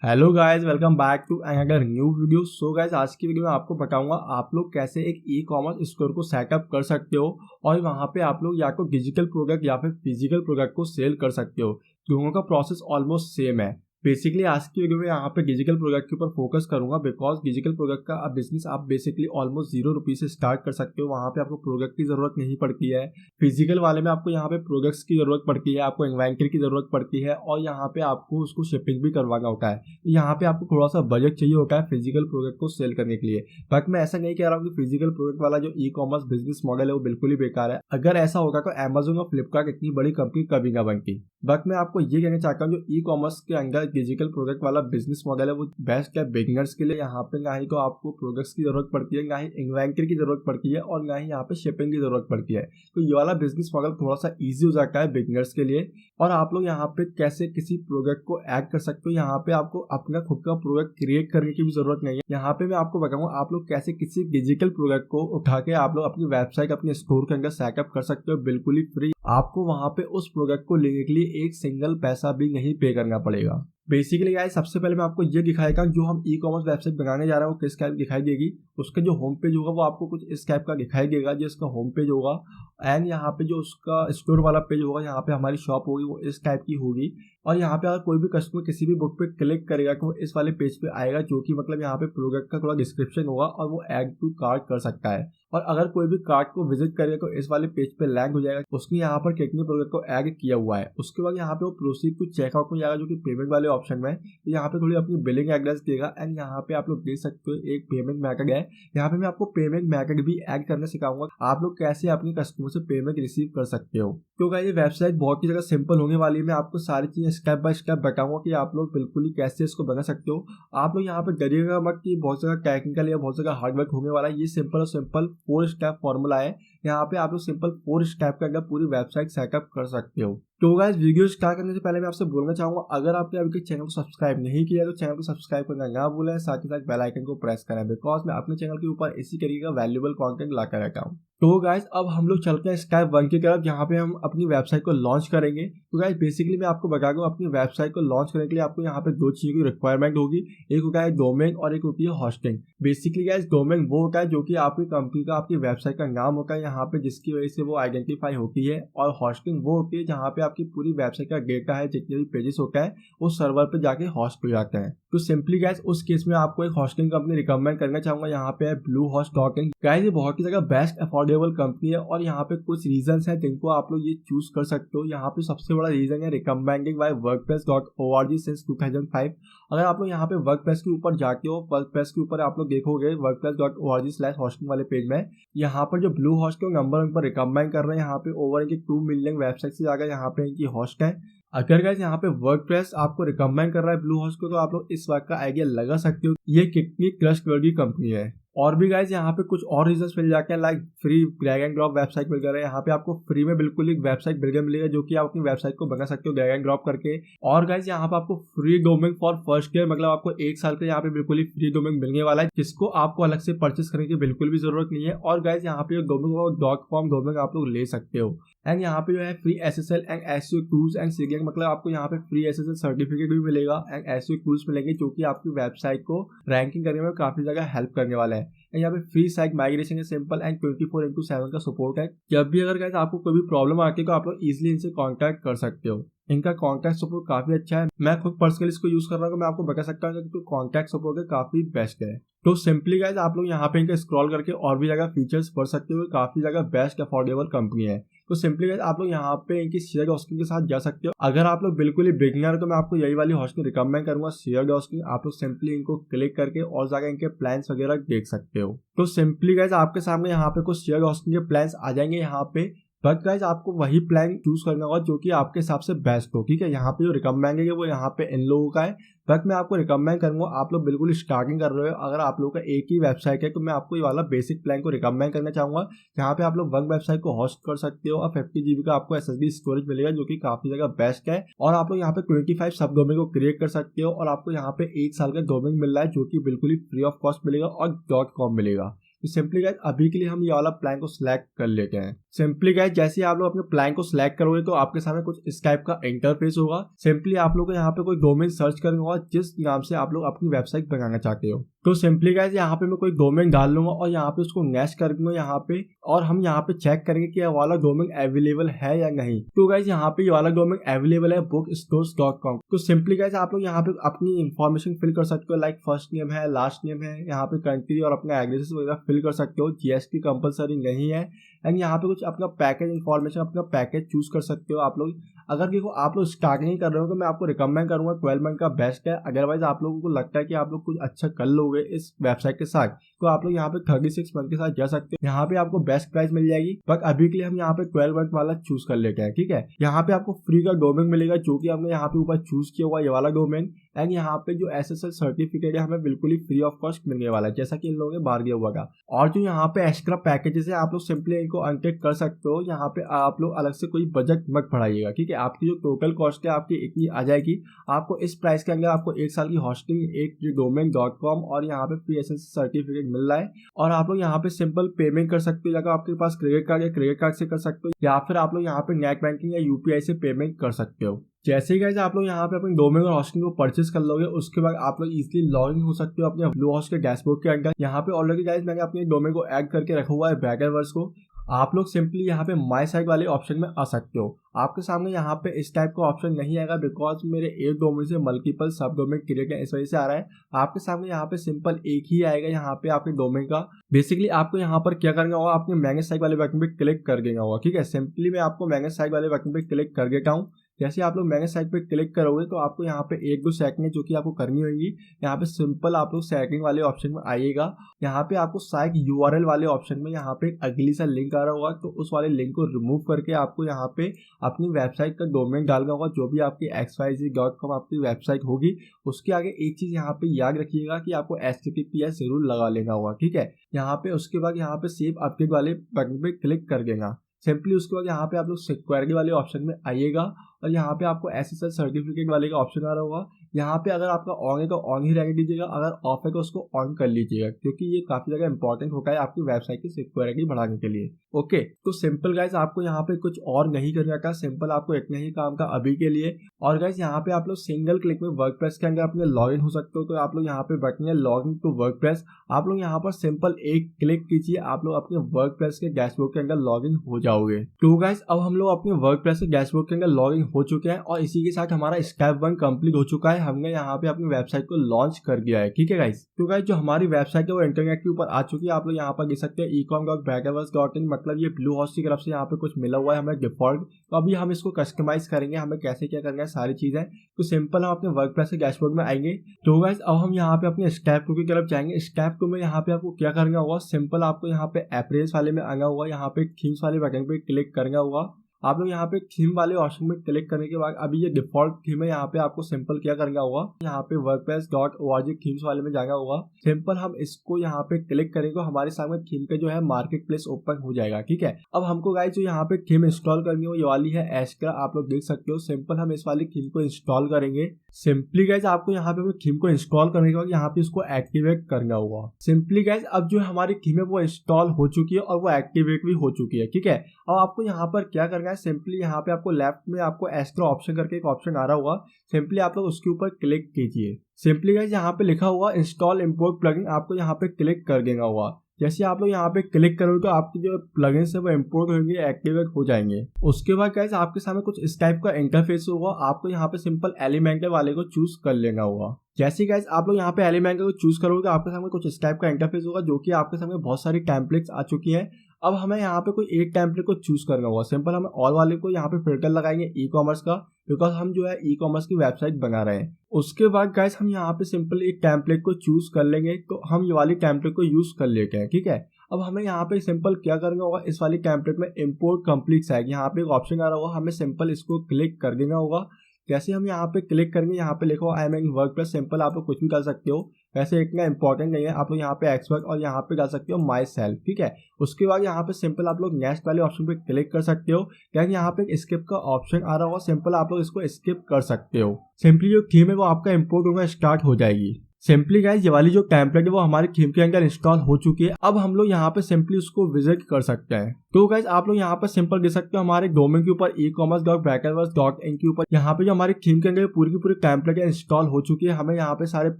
Hello guys, welcome back to another new video. So guys, आज की video में आपको बताऊंगा आप लोग कैसे एक ई कॉमर्स स्टोर को सेटअप कर सकते हो और वहां पे आप लोग या तो डिजिटल प्रोडक्ट या फिर फिजिकल प्रोडक्ट को सेल कर सकते हो। दोनों का प्रोसेस ऑलमोस्ट सेम है। बेसिकली आज की वीडियो में यहाँ पे डिजिटल प्रोडक्ट के ऊपर फोकस करूंगा बिकॉज डिजिटल प्रोडक्ट का बिजनेस आप बेसिकली ऑलमोस्ट ₹0 से स्टार्ट कर सकते हो। वहाँ पे आपको प्रोडक्ट की जरूरत नहीं पड़ती है। फिजिकल वाले में आपको यहाँ पे प्रोडक्ट्स की जरूरत पड़ती है, आपको इन्वेंटरी की जरूरत पड़ती है और यहाँ पे आपको उसको शिपिंग भी करवाना होता है। यहाँ पे आपको थोड़ा सा बजट चाहिए होता है फिजिकल प्रोडक्ट को सेल करने के लिए। बट मैं ऐसा नहीं कह रहा हूँ कि फिजिकल प्रोडक्ट वाला जो ई कॉमर्स बिजनेस मॉडल है वो बिल्कुल ही बेकार है। अगर ऐसा होगा तो अमेजोन और फ्लिपकार्ट इतनी बड़ी कंपनी कभी ना बनती। बट मैं आपको ये कहना चाहता हूँ जो ई कॉमर्स के अंदर डिजिटल प्रोडक्ट वाला बिजनेस मॉडल है वो बेस्ट है बिगिनर्स के लिए। यहाँ पे ना ही तो आपको प्रोडक्ट्स की जरूरत पड़ती है, ना ही इन्वेंटरी की जरूरत पड़ती है और ना ही यहाँ पे शिपिंग की जरूरत पड़ती है। तो ये वाला बिजनेस मॉडल थोड़ा सा इजी हो जाता है बिगिनर्स के लिए। और आप लोग यहाँ पे कैसे किसी प्रोडक्ट को ऐड कर सकते हो, यहाँ पे आपको अपना खुद का प्रोडक्ट क्रिएट करने की भी जरूरत नहीं है। यहाँ पे मैं आपको बताऊंगा आप लोग कैसे किसी डिजिटल प्रोडक्ट को उठा के आप लोग अपनी वेबसाइट अपने स्टोर के अंदर सेटअप कर सकते हो बिल्कुल ही फ्री। आपको वहां पे उस प्रोडक्ट को लेने के लिए एक सिंगल पैसा भी नहीं पे करना पड़ेगा। बेसिकली गाइस, सबसे पहले मैं आपको ये दिखाएगा जो हम ई कॉमर्स वेबसाइट बनाने जा रहे हैं वो किस टाइप दिखाई देगी। उसका जो होम पेज होगा वो आपको कुछ इस टाइप का दिखाई देगा जो इसका होम पेज होगा। एंड यहाँ पे जो उसका स्टोर वाला पेज होगा, यहाँ पे हमारी शॉप होगी वो इस टाइप की होगी। और यहाँ पे अगर कोई भी कस्टमर किसी भी बुक पे क्लिक करेगा तो वो इस वाले पेज पे आएगा जो कि मतलब यहाँ पे प्रोडक्ट का थोड़ा डिस्क्रिप्शन होगा और वो ऐड टू कार्ट कर सकता है। और अगर कोई भी कार्ट को विजिट करेगा तो इस वाले पेज पे लैंड हो जाएगा उसने यहाँ पर कितने प्रोडक्ट को ऐड किया हुआ है। उसके बाद यहाँ पे वो प्रोसीड टू चेकआउट में जाएगा जो कि पेमेंट वाले ऑप्शन में। तो यहाँ पे थोड़ी अपनी बिलिंग एड्रेस देगा एंड यहाँ पे आप लोग देख सकते हो एक पेमेंट मेथड है। यहाँ पे मैं आपको पेमेंट मेथड भी ऐड करना सिखाऊंगा आप लोग कैसे अपने कस्टमर से पेमेंट रिसीव कर सकते हो। तो ये वेबसाइट बहुत ही जगह सिंपल होने वाली है। मैं आपको सारी चीजें स्टेप बाय स्टेप बताऊंगा कि आप लोग बिल्कुल ही कैसे इसको बना सकते हो। आप लोग यहाँ पे डरिएगा मत कि बहुत जगह टेक्निकल या बहुत जगह हार्डवर्क होने वाला है। ये सिंपल और सिंपल 4 स्टेप फॉर्मूला है। यहाँ पे आप लोग सिंपल 4 स्टेप के अंदर पूरी वेबसाइट सेटअप कर सकते हो। तो गाइस, वीडियो स्टार्ट करने से पहले मैं आपसे बोलना चाहूंगा अगर आपने अभी तक चैनल को सब्सक्राइब नहीं किया तो चैनल को सब्सक्राइब करना ना भूलें, साथ ही साथ बेल आइकन को प्रेस करें बिकॉज मैं अपने चैनल के ऊपर इसी तरीके का वैल्यूएबल कंटेंट लाकर रहता हूँ। तो गाइस, अब हम लोग चलते हैं स्टेप 1 की तरफ जहाँ पे हम अपनी वेबसाइट को लॉन्च करेंगे। तो गाइस, बेसिकली मैं आपको बता दूं अपनी वेबसाइट को लॉन्च करने के लिए आपको यहाँ पे 2 चीजों की रिक्वायरमेंट होगी। एक होता है डोमेन और एक होती है होस्टिंग। बेसिकली गाइस, डोमेन वो होता है जो कि आपकी कंपनी का आपकी वेबसाइट का नाम होता है यहाँ पे जिसकी वजह से वो आइडेंटिफाई होती है। और होस्टिंग वो होती है जहाँ पे आपकी पूरी वेबसाइट का डेटा है, जितने भी पेजेस होता है उस सर्वर पे जाके होस्ट हो जाते हैं। तो सिंपली गाइस, उस केस में आपको एक होस्टिंग कंपनी रिकमेंड करना चाहूंगा। यहाँ पे है bluehost.in। गाइस, ये बहुत ही जगह बेस्ट अफोर्डेबल कंपनी है और यहाँ पे कुछ रीजंस हैं जिनको आप लोग ये चूज कर सकते हो। यहाँ पे सबसे बड़ा रीजन है रिकमेंडिंग बाय wordpress.org सिंस 2005। अगर आप लोग यहाँ पे वर्डप्रेस के ऊपर जाके हो, वर्डप्रेस के ऊपर आप लोग देखोगे wordpress.org/hosting वाले पेज में यहाँ पर जो ब्लू होस्ट के नंबर उन पर रिकमेंड कर रहे हैं। यहाँ पे ओवर इनकी 2 मिलियन वेबसाइट से जाकर यहाँ पे इनकी होस्ट है। अगर गाइस यहाँ पे वर्डप्रेस आपको रिकमेंड कर रहा है ब्लू होस्ट को तो आप लोग इस बात का आइडिया लगा सकते हो ये कितनी ट्रस्टवर्दी कंपनी है। और भी गाइस यहाँ पे कुछ और रीजंस मिल जाते हैं like free drag and drop website मिल जा रहा है। यहाँ पे आपको फ्री में बिल्कुल एक वेबसाइट बिल्डर मिलेगा जो कि आप अपनी वेबसाइट को बना सकते हो ड्रैग एंड ड्रॉप करके। और गाइस यहाँ पे आपको free domain for first year, मतलब आपको 1 साल का यहाँ पे बिल्कुल ही फ्री डोमेन मिलने वाला है जिसको आपको अलग से परचेस करने की बिल्कुल भी जरूरत नहीं है। और गाइस यहाँ पे डोमेन .com डोमेन आप लोग ले सकते हो। एंड यहाँ पे जो है free SSL and SEO tools and serial, मतलब आपको यहाँ पे फ्री SSL सर्टिफिकेट भी मिलेगा एंड SEO टूल्स मिलेंगे जो कि आपकी वेबसाइट को रैंकिंग करने में काफी ज्यादा हेल्प करने वाला है। यहाँ पे फ्री साइट माइग्रेशन है सिंपल एंड 24/7 का सपोर्ट है। जब भी अगर गाइस आपको कोई भी प्रॉब्लम आती है तो आप लोग इजीली इनसे कांटेक्ट कर सकते हो। इनका कॉन्टैक्ट सपोर्ट काफी अच्छा है। मैं खुद पर्सनली इसको यूज कर रहा हूँ, मैं आपको बता सकता हूँ कि कॉन्टैक्ट सपोर्ट है काफी बेस्ट है। तो सिंपली गाइस आप लोग यहाँ पे इनका स्क्रॉल करके और भी जगह फीचर्स पढ़ सकते हो। काफी जगह बेस्ट अफोर्डेबल कंपनी है। तो सिंपली गाइस आप लोग यहाँ पे इनकी शेयर होस्टिंग के साथ जा सकते हो। अगर आप लोग बिल्कुल ही बिगिनर तो मैं आपको यही वाली होस्टिंग रिकमेंड करूंगा, शेयर होस्टिंग। आप लोग सिंपली इनको क्लिक करके और जाकर इनके प्लान्स वगैरह देख सकते हो। तो सिंपली गाइस आपके सामने यहाँ पे कुछ शेयर होस्टिंग के प्लान्स आ जाएंगे यहाँ पे। बट गाइस आपको वही प्लान चूज करना होगा जो कि आपके हिसाब से बेस्ट हो। ठीक है, यहाँ पे जो रिकमेंड है वो यहाँ पे इन लोगों का है। बट मैं आपको रिकमेंड करूंगा आप लोग बिल्कुल स्टार्टिंग कर रहे हो, अगर आप लोगों का एक ही वेबसाइट है तो मैं आपको ये वाला बेसिक प्लान को रिकमेंड करना चाहूंगा। यहाँ पे आप लोग 1 वेबसाइट को होस्ट कर सकते हो और 50 GB का आपको SSD स्टोरेज मिलेगा जो कि काफी जगह बेस्ट है। और आप लोग यहाँ पे 25 सब डोमेन को क्रिएट कर सकते हो और आपको यहाँ पे 1 साल का डोमेन मिल रहा है जो कि बिल्कुल ही फ्री ऑफ कॉस्ट मिलेगा और .com मिलेगा। तो सिंपली गाइस अभी के लिए हम ये वाला प्लान को सिलेक्ट कर लेते हैं। सिंपली गाइस जैसे ही आप लोग अपने प्लान को सिलेक्ट करोगे तो आपके सामने कुछ इस टाइप का इंटरफेस होगा। सिंपली आप लोग को यहाँ पे कोई डोमेन सर्च करना होगा जिस नाम से आप लोग अपनी वेबसाइट बनाना चाहते हो। तो सिंपली गाइस यहाँ पे मैं कोई डोमेन डाल लूंगा और यहाँ पे उसको नेक्स्ट कर दूंगा यहाँ पे, और हम यहाँ पे चेक करेंगे कि ये वाला डोमेन अवेलेबल है या नहीं। तो गाइस यहाँ पे ये वाला डोमेन अवेलेबल है bookstores.com। तो सिंपली गाइस आप लोग यहाँ पे अपनी इंफॉर्मेशन फिल कर सकते हो, लाइक फर्स्ट नेम है, लास्ट नेम है, यहाँ पे कंट्री और अपना एड्रेस वगैरह फिल कर सकते हो। जीएसटी कंपलसरी नहीं है। एंड यहाँ पे कुछ अपना पैकेज इन्फॉर्मेशन, अपना पैकेज चूज कर सकते हो आप लोग। अगर देखो आप लोग स्टार्टिंग ही कर रहे हो तो मैं आपको रिकमेंड करूंगा 12 मंथ का बेस्ट है। अदरवाइज आप लोगों को लगता है कि आप लोग कुछ अच्छा कर लोगे इस वेबसाइट के साथ तो आप लोग यहाँ पे 36 मंथ के साथ जा सकते हो। यहाँ पे आपको बेस्ट प्राइस मिल जाएगी, बट अभी के लिए हम यहाँ पे 12 मंथ वाला चूज कर लेते हैं, ठीक है। यहाँ पे आपको फ्री का डोमेन मिलेगा जो कि हमने यहाँ पे ऊपर चूज किया हुआ ये वाला डोमेन। एंड यहाँ पे जो SSL सर्टिफिकेट है हमें बिल्कुल ही फ्री ऑफ कॉस्ट मिलने वाला है, जैसा कि इन लोगों ने बाहर दिया हुआ था। और जो यहाँ पे एक्स्ट्रा पैकेजेस है आप लोग सिंपली इनको अनटिक कर सकते हो। यहाँ पे आप लोग अलग से कोई बजट मत बढ़ाइएगा, ठीक है। आपकी जो टोटल कॉस्ट है आपकी इतनी आ जाएगी। आपको इस प्राइस के अंदर आपको 1 साल की हॉस्टिंग, एक domain.com और यहाँ पे फ्री SSL सर्टिफिकेट मिल रहा है। और आप लोग यहाँ पे सिंपल पेमेंट कर सकते हो, अगर आपके पास क्रेडिट कार्ड या क्रेडिट कार्ड से कर सकते हो, या फिर आप लोग यहाँ पे नेट बैंकिंग या UPI से पेमेंट कर सकते हो। जैसे ही गाइस आप लोग यहाँ पे अपने डोमेन और हॉस्टिंग को परचेस कर लोगे उसके बाद आप लोग इजीली लॉग इन हो सकते हो अपने ब्लूहोस्ट के डैशबोर्ड के अंदर। यहाँ पे ऑलरेडी गाइस मैंने अपने डोमेन को ऐड करके रखा हुआ है बैगरवर्स को। आप लोग सिंपली यहाँ पे माई साइट वाले ऑप्शन में आ सकते हो। आपके सामने यहाँ पे इस टाइप का ऑप्शन नहीं आएगा बिकॉज मेरे एक डोमेन से मल्टीपल सब डोमेन क्रिएट है, इस वजह से आ रहा है। आपके सामने यहाँ पे सिंपल एक ही आएगा यहाँ पे आपके डोमेन का। बेसिकली आपको यहाँ पर क्या करना होगा, आपने मैनेज साइट वाले बटन पे क्लिक कर देना होगा, ठीक है। सिंपली मैं आपको मैनेज साइट वाले बटन पे क्लिक कर देता हूँ। जैसे आप लोग मैनेज साइट पे क्लिक करोगे तो आपको यहाँ पे 1-2 सेकंड जो कि आपको करनी होगी। यहाँ पे सिंपल आप लोग सेटिंग वाले ऑप्शन में आइएगा। यहाँ पे आपको साइट URL वाले ऑप्शन में यहाँ पे एक अगली सा लिंक आ रहा होगा, तो उस वाले लिंक को रिमूव करके आपको यहाँ पे अपनी वेबसाइट का डोमेन डालना होगा। जो भी आपकी xyz.com आपकी वेबसाइट होगी उसके आगे एक चीज यहाँ पे याद रखिएगा कि आपको HTTPS जरूर लगा लेना होगा, ठीक है। यहाँ पे उसके बाद यहाँ पे सेव अपडेट वाले बटन पे क्लिक कर देना। सिंपली उसके बाद यहाँ पे आप लोग सिक्योरिटी वाले ऑप्शन में आइएगा और यहाँ पे आपको SSL सर्टिफिकेट वाले का ऑप्शन आ रहा होगा। यहाँ पे अगर आपका ऑन है तो ऑन ही रहने दीजिएगा, अगर ऑफ है तो उसको ऑन कर लीजिएगा क्योंकि ये काफी ज्यादा इंपॉर्टेंट होता है आपकी वेबसाइट की सिक्योरिटी बढ़ाने के लिए। ओके, तो सिंपल गाइज आपको यहाँ पे कुछ और नहीं करना था, सिंपल आपको इतना ही काम था अभी के लिए। और गाइज यहाँ पे आप लोग सिंगल क्लिक में वर्डप्रेस के अंदर अपने लॉग इन हो सकते हो। तो आप लोग यहाँ पे बटन है लॉग इन टू वर्डप्रेस, आप लोग यहाँ पर सिंपल एक क्लिक कीजिए, आप लोग अपने वर्डप्रेस के डैशबोर्ड के अंदर लॉग इन हो जाओगे। तो गाइज अब हम लोग अपने वर्डप्रेस के डैशबोर्ड के अंदर लॉग इन हो चुके हैं और इसी के साथ हमारा स्टेप 1 कंप्लीट हो चुका है। हमने यहाँ पे अपनी वेबसाइट को लॉन्च कर दिया है, ठीक है गाइज। तो गाइज जो हमारी वेबसाइट है वो इंटरनेट के ऊपर आ चुकी है। आप लोग यहाँ पर देख सकते हैं ecom.backhouse.in, मतलब ये ब्लूहोस्ट की तरफ से यहाँ पे कुछ मिला हुआ है हमें डिफॉल्ट। तो अभी हम इसको कस्टमाइज करेंगे, हमें कैसे क्या करना है सारी चीजें। तो सिंपल हम अपने वर्डप्रेस के डैशबोर्ड में आएंगे। तो गाइज अब हम यहाँ पे अपने स्टेप 2 की तरफ जाएंगे। स्टेप 2 में यहाँ पे आपको क्या करना होगा, सिंपल आपको यहाँ पे अप्रेज वाले में आना होगा, यहाँ पे थीम्स वाले बटन पे क्लिक करना होगा। आप लोग यहाँ पे थीम वाले ऑप्शन में क्लिक करने के बाद अभी ये डिफॉल्ट थीम है, यहाँ पे आपको सिंपल क्या करना होगा, यहाँ पे wordpress.org थीम्स वाले में जाना होगा। सिंपल हम इसको यहाँ पे क्लिक करेंगे तो हमारे सामने थीम का जो है मार्केट प्लेस ओपन हो जाएगा, ठीक है। अब हमको गाइस जो यहाँ पे थीम इंस्टॉल करनी हो ये वाली है एस्ट्रा, आप लोग देख सकते हो। सिंपल हम इस वाली थीम को इंस्टॉल करेंगे। सिंपली गाइस आपको यहाँ पे थीम को इंस्टॉल करने के बाद यहाँ पे इसको एक्टिवेट करना होगा। सिंपली गाइस अब जो हमारी थीम है वो इंस्टॉल हो चुकी है और वो एक्टिवेट भी हो चुकी है, ठीक है। अब आपको यहाँ पर क्या करना है, सिंपली यहाँ पे आपको लेफ्ट में आपको एक्स्ट्रा ऑप्शन करके एक ऑप्शन आ रहा होगा, सिंपली आप लोग उसके ऊपर क्लिक कीजिए। सिंपली गाइस यहाँ पे लिखा हुआ इंस्टॉल इंपोर्ट प्लगइन, आपको यहाँ पे क्लिक कर देना होगा। जैसे आप लोग यहाँ पे क्लिक करोगे तो आपके जो प्लगइन्स है वो इंपोर्ट होंगे, एक्टिवेट हो जाएंगे। उसके बाद गाइस आपके सामने कुछ इस टाइप का इंटरफेस होगा, आपको यहाँ पे सिंपल एलिमेंटर वाले को चूज कर लेना होगा। जैसे गाइस आप लोग यहाँ पे एलिमेंटर को चूज करोगे आपके सामने कुछ इस टाइप का इंटरफेस होगा, जो कि आपके सामने बहुत सारी टेम्पलेट्स आ चुकी है। अब हमें यहाँ पे कोई एक टेम्पलेट को चूज करना होगा। सिंपल हमें ऑल वाले को यहाँ पे फिल्टर लगाएंगे ई-कॉमर्स का, बिकॉज हम जो है ई-कॉमर्स की वेबसाइट बना रहे हैं। उसके बाद गाइस हम यहाँ पे सिंपल एक टेम्पलेट को चूज कर लेंगे, तो हम ये वाली टेम्पलेट को यूज कर लेते हैं, ठीक है। अब हमें यहाँ पे सिंपल क्या करना होगा, इस वाली टेम्पलेट में इंपोर्ट कंप्लीट है, यहाँ पे एक ऑप्शन आ रहा होगा, हमें सिंपल इसको क्लिक कर देना होगा। जैसे हम यहाँ पे क्लिक करेंगे यहाँ पे लिखो I am in WordPress, simple आप लोग कुछ भी कर सकते हो, वैसे इतना इंपॉर्टेंट नहीं है। आप लोग यहाँ पे एक्सपर्ट और यहाँ पे कर सकते हो माई सेल्फ, ठीक है। उसके बाद यहाँ पे सिंपल आप लोग नेक्स्ट वाले ऑप्शन पे क्लिक कर सकते हो, यानी यहाँ पे स्किप का ऑप्शन आ रहा होगा, सिंपल आप लोग इसको स्किप कर सकते हो। सिंपली जो थीम है वो आपका इंपोर्ट होना स्टार्ट हो जाएगी। सिंपली गाइस ये वाली जो टेम्पलेट है वो हमारे थीम के अंदर इंस्टॉल हो चुकी है। अब हम लोग यहाँ पे सिंपली उसको विजिट कर सकते हैं। तो गाइस आप लोग यहाँ पे सिंपल देख सकते हो हमारे डोमेन के ऊपर ecommerce.backendverse.in के ऊपर यहाँ पे जो हमारी थीम के अंदर पूरी की पूरी टेम्पलेट इंस्टॉल हो चुकी है। हमें यहाँ पे सारे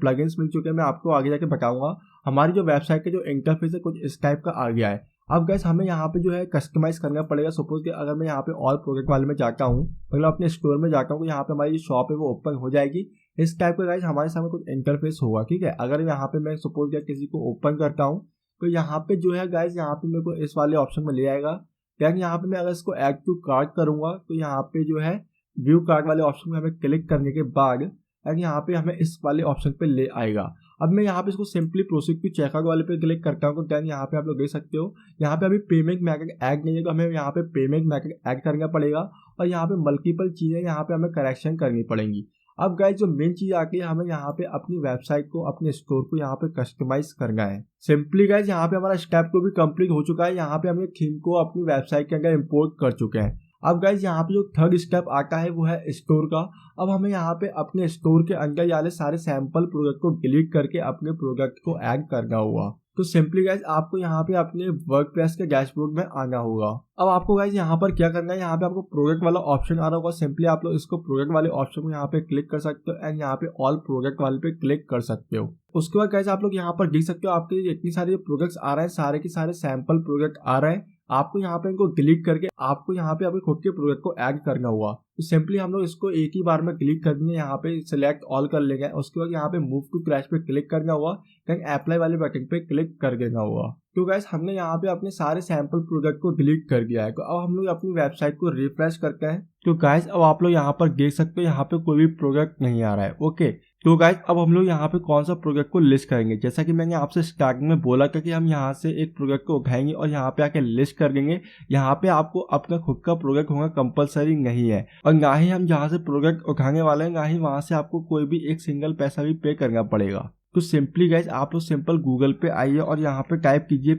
प्लगइन्स मिल चुके हैं। मैं आपको आगे जाके बताऊंगा। हमारी जो वेबसाइट का जो इंटरफेस है कुछ इस टाइप का आ गया है। अब गाइस हमें यहाँ पे जो है कस्टमाइज करना पड़ेगा। सपोज कि अगर मैं यहाँ पे ऑल प्रोडक्ट वाले में जाता हूँ, मतलब अपने स्टोर में जाता हूँ, तो यहाँ पे हमारी जो शॉप है वो ओपन हो जाएगी। इस टाइप का गाइस हमारे सामने कुछ इंटरफेस होगा, ठीक है। अगर यहाँ पे मैं सपोज या किसी को ओपन करता हूँ तो यहाँ पे जो है गाइस यहाँ पे मेरे को इस वाले ऑप्शन में ले आएगा। देन यहाँ पे मैं अगर इसको ऐड टू कार्ट करूंगा तो यहाँ पे जो है व्यू कार्ट वाले ऑप्शन में हमें क्लिक करने के बाद एंड यहाँ पे हमें इस वाले ऑप्शन पे ले आएगा। अब मैं यहाँ पे इसको सिंपली प्रोसीड टू चेकआउट वाले पे क्लिक करता हूँ। देन यहाँ पे आप लोग देख सकते हो यहाँ पे अभी पेमेंट मेथड ऐड नहीं है, तो हमें यहाँ पे पेमेंट मेथड ऐड करना पड़ेगा और यहाँ पे मल्टीपल चीजें यहाँ पे हमें करेक्शन करनी पड़ेंगी। अब गाइस जो मेन चीज आती है, हमें यहाँ पे अपनी वेबसाइट को, अपने स्टोर को यहाँ पे कस्टमाइज करना है। सिंपली गाइस यहाँ पे हमारा स्टेप को भी कंप्लीट हो चुका है। यहाँ पे हमने थीम को अपनी वेबसाइट के अंदर इंपोर्ट कर चुके हैं। अब गाइस यहाँ पे जो थर्ड स्टेप आता है वो है स्टोर का। अब हमें यहाँ पे अपने स्टोर के अंदर वाले सारे सैंपल प्रोडक्ट को डिलीट करके अपने प्रोडक्ट को ऐड करना होगा। तो सिंपली गाइस आपको यहाँ पे अपने वर्डप्रेस के डैशबोर्ड में आना होगा। अब आपको गाइस यहाँ पर क्या करना है, यहाँ पे आपको प्रोडक्ट वाला ऑप्शन आ रहा होगा। सिंपली आप लोग इसको प्रोडक्ट वाले ऑप्शन में यहाँ पे क्लिक कर सकते हो एंड यहाँ पे ऑल प्रोडक्ट वाले पे क्लिक कर सकते हो। उसके बाद गाइस आप लोग यहाँ पर देख सकते हो आपके इतनी सारे प्रोडक्ट्स आ रहे हैं, सारे के सारे सैंपल प्रोडक्ट आ रहे हैं। आपको यहाँ पे इनको डिलीट करके आपको यहाँ पे अपने खुद के प्रोडक्ट को ऐड करना होगा। तो सिंपली हम लोग इसको एक ही बार में क्लिक कर देंगे, यहाँ पे सिलेक्ट ऑल कर लेंगे। उसके बाद यहाँ पे मूव टू क्रैश पे क्लिक करना होगा, देन अप्लाई वाले बटन पे क्लिक कर देना होगा। तो गाइस हमने यहाँ पे अपने सारे सैंपल प्रोडक्ट को डिलीट कर दिया है। तो अब हम लोग अपनी वेबसाइट को रिफ्रेश करते हैं। तो गाइस अब आप लोग यहाँ पर देख सकते हो यहाँ पे कोई भी प्रोडक्ट नहीं आ रहा है। ओके, तो गाइस अब हम लोग यहाँ पे कौन सा प्रोडक्ट को लिस्ट करेंगे। जैसा कि मैंने आपसे स्टार्टिंग में बोला था कि हम यहाँ से एक प्रोडक्ट को उठाएंगे और यहाँ पे आके लिस्ट कर देंगे। यहाँ पे आपको अपना खुद का प्रोडक्ट होना कंपलसरी नहीं है और ना ही हम जहाँ से प्रोडक्ट उठाने वाले हैं ना ही वहाँ से आपको कोई भी एक सिंगल पैसा भी पे करना पड़ेगा। तो सिंपली गाइस आप लोग सिंपल गूगल पे आइए और यहाँ पे टाइप कीजिए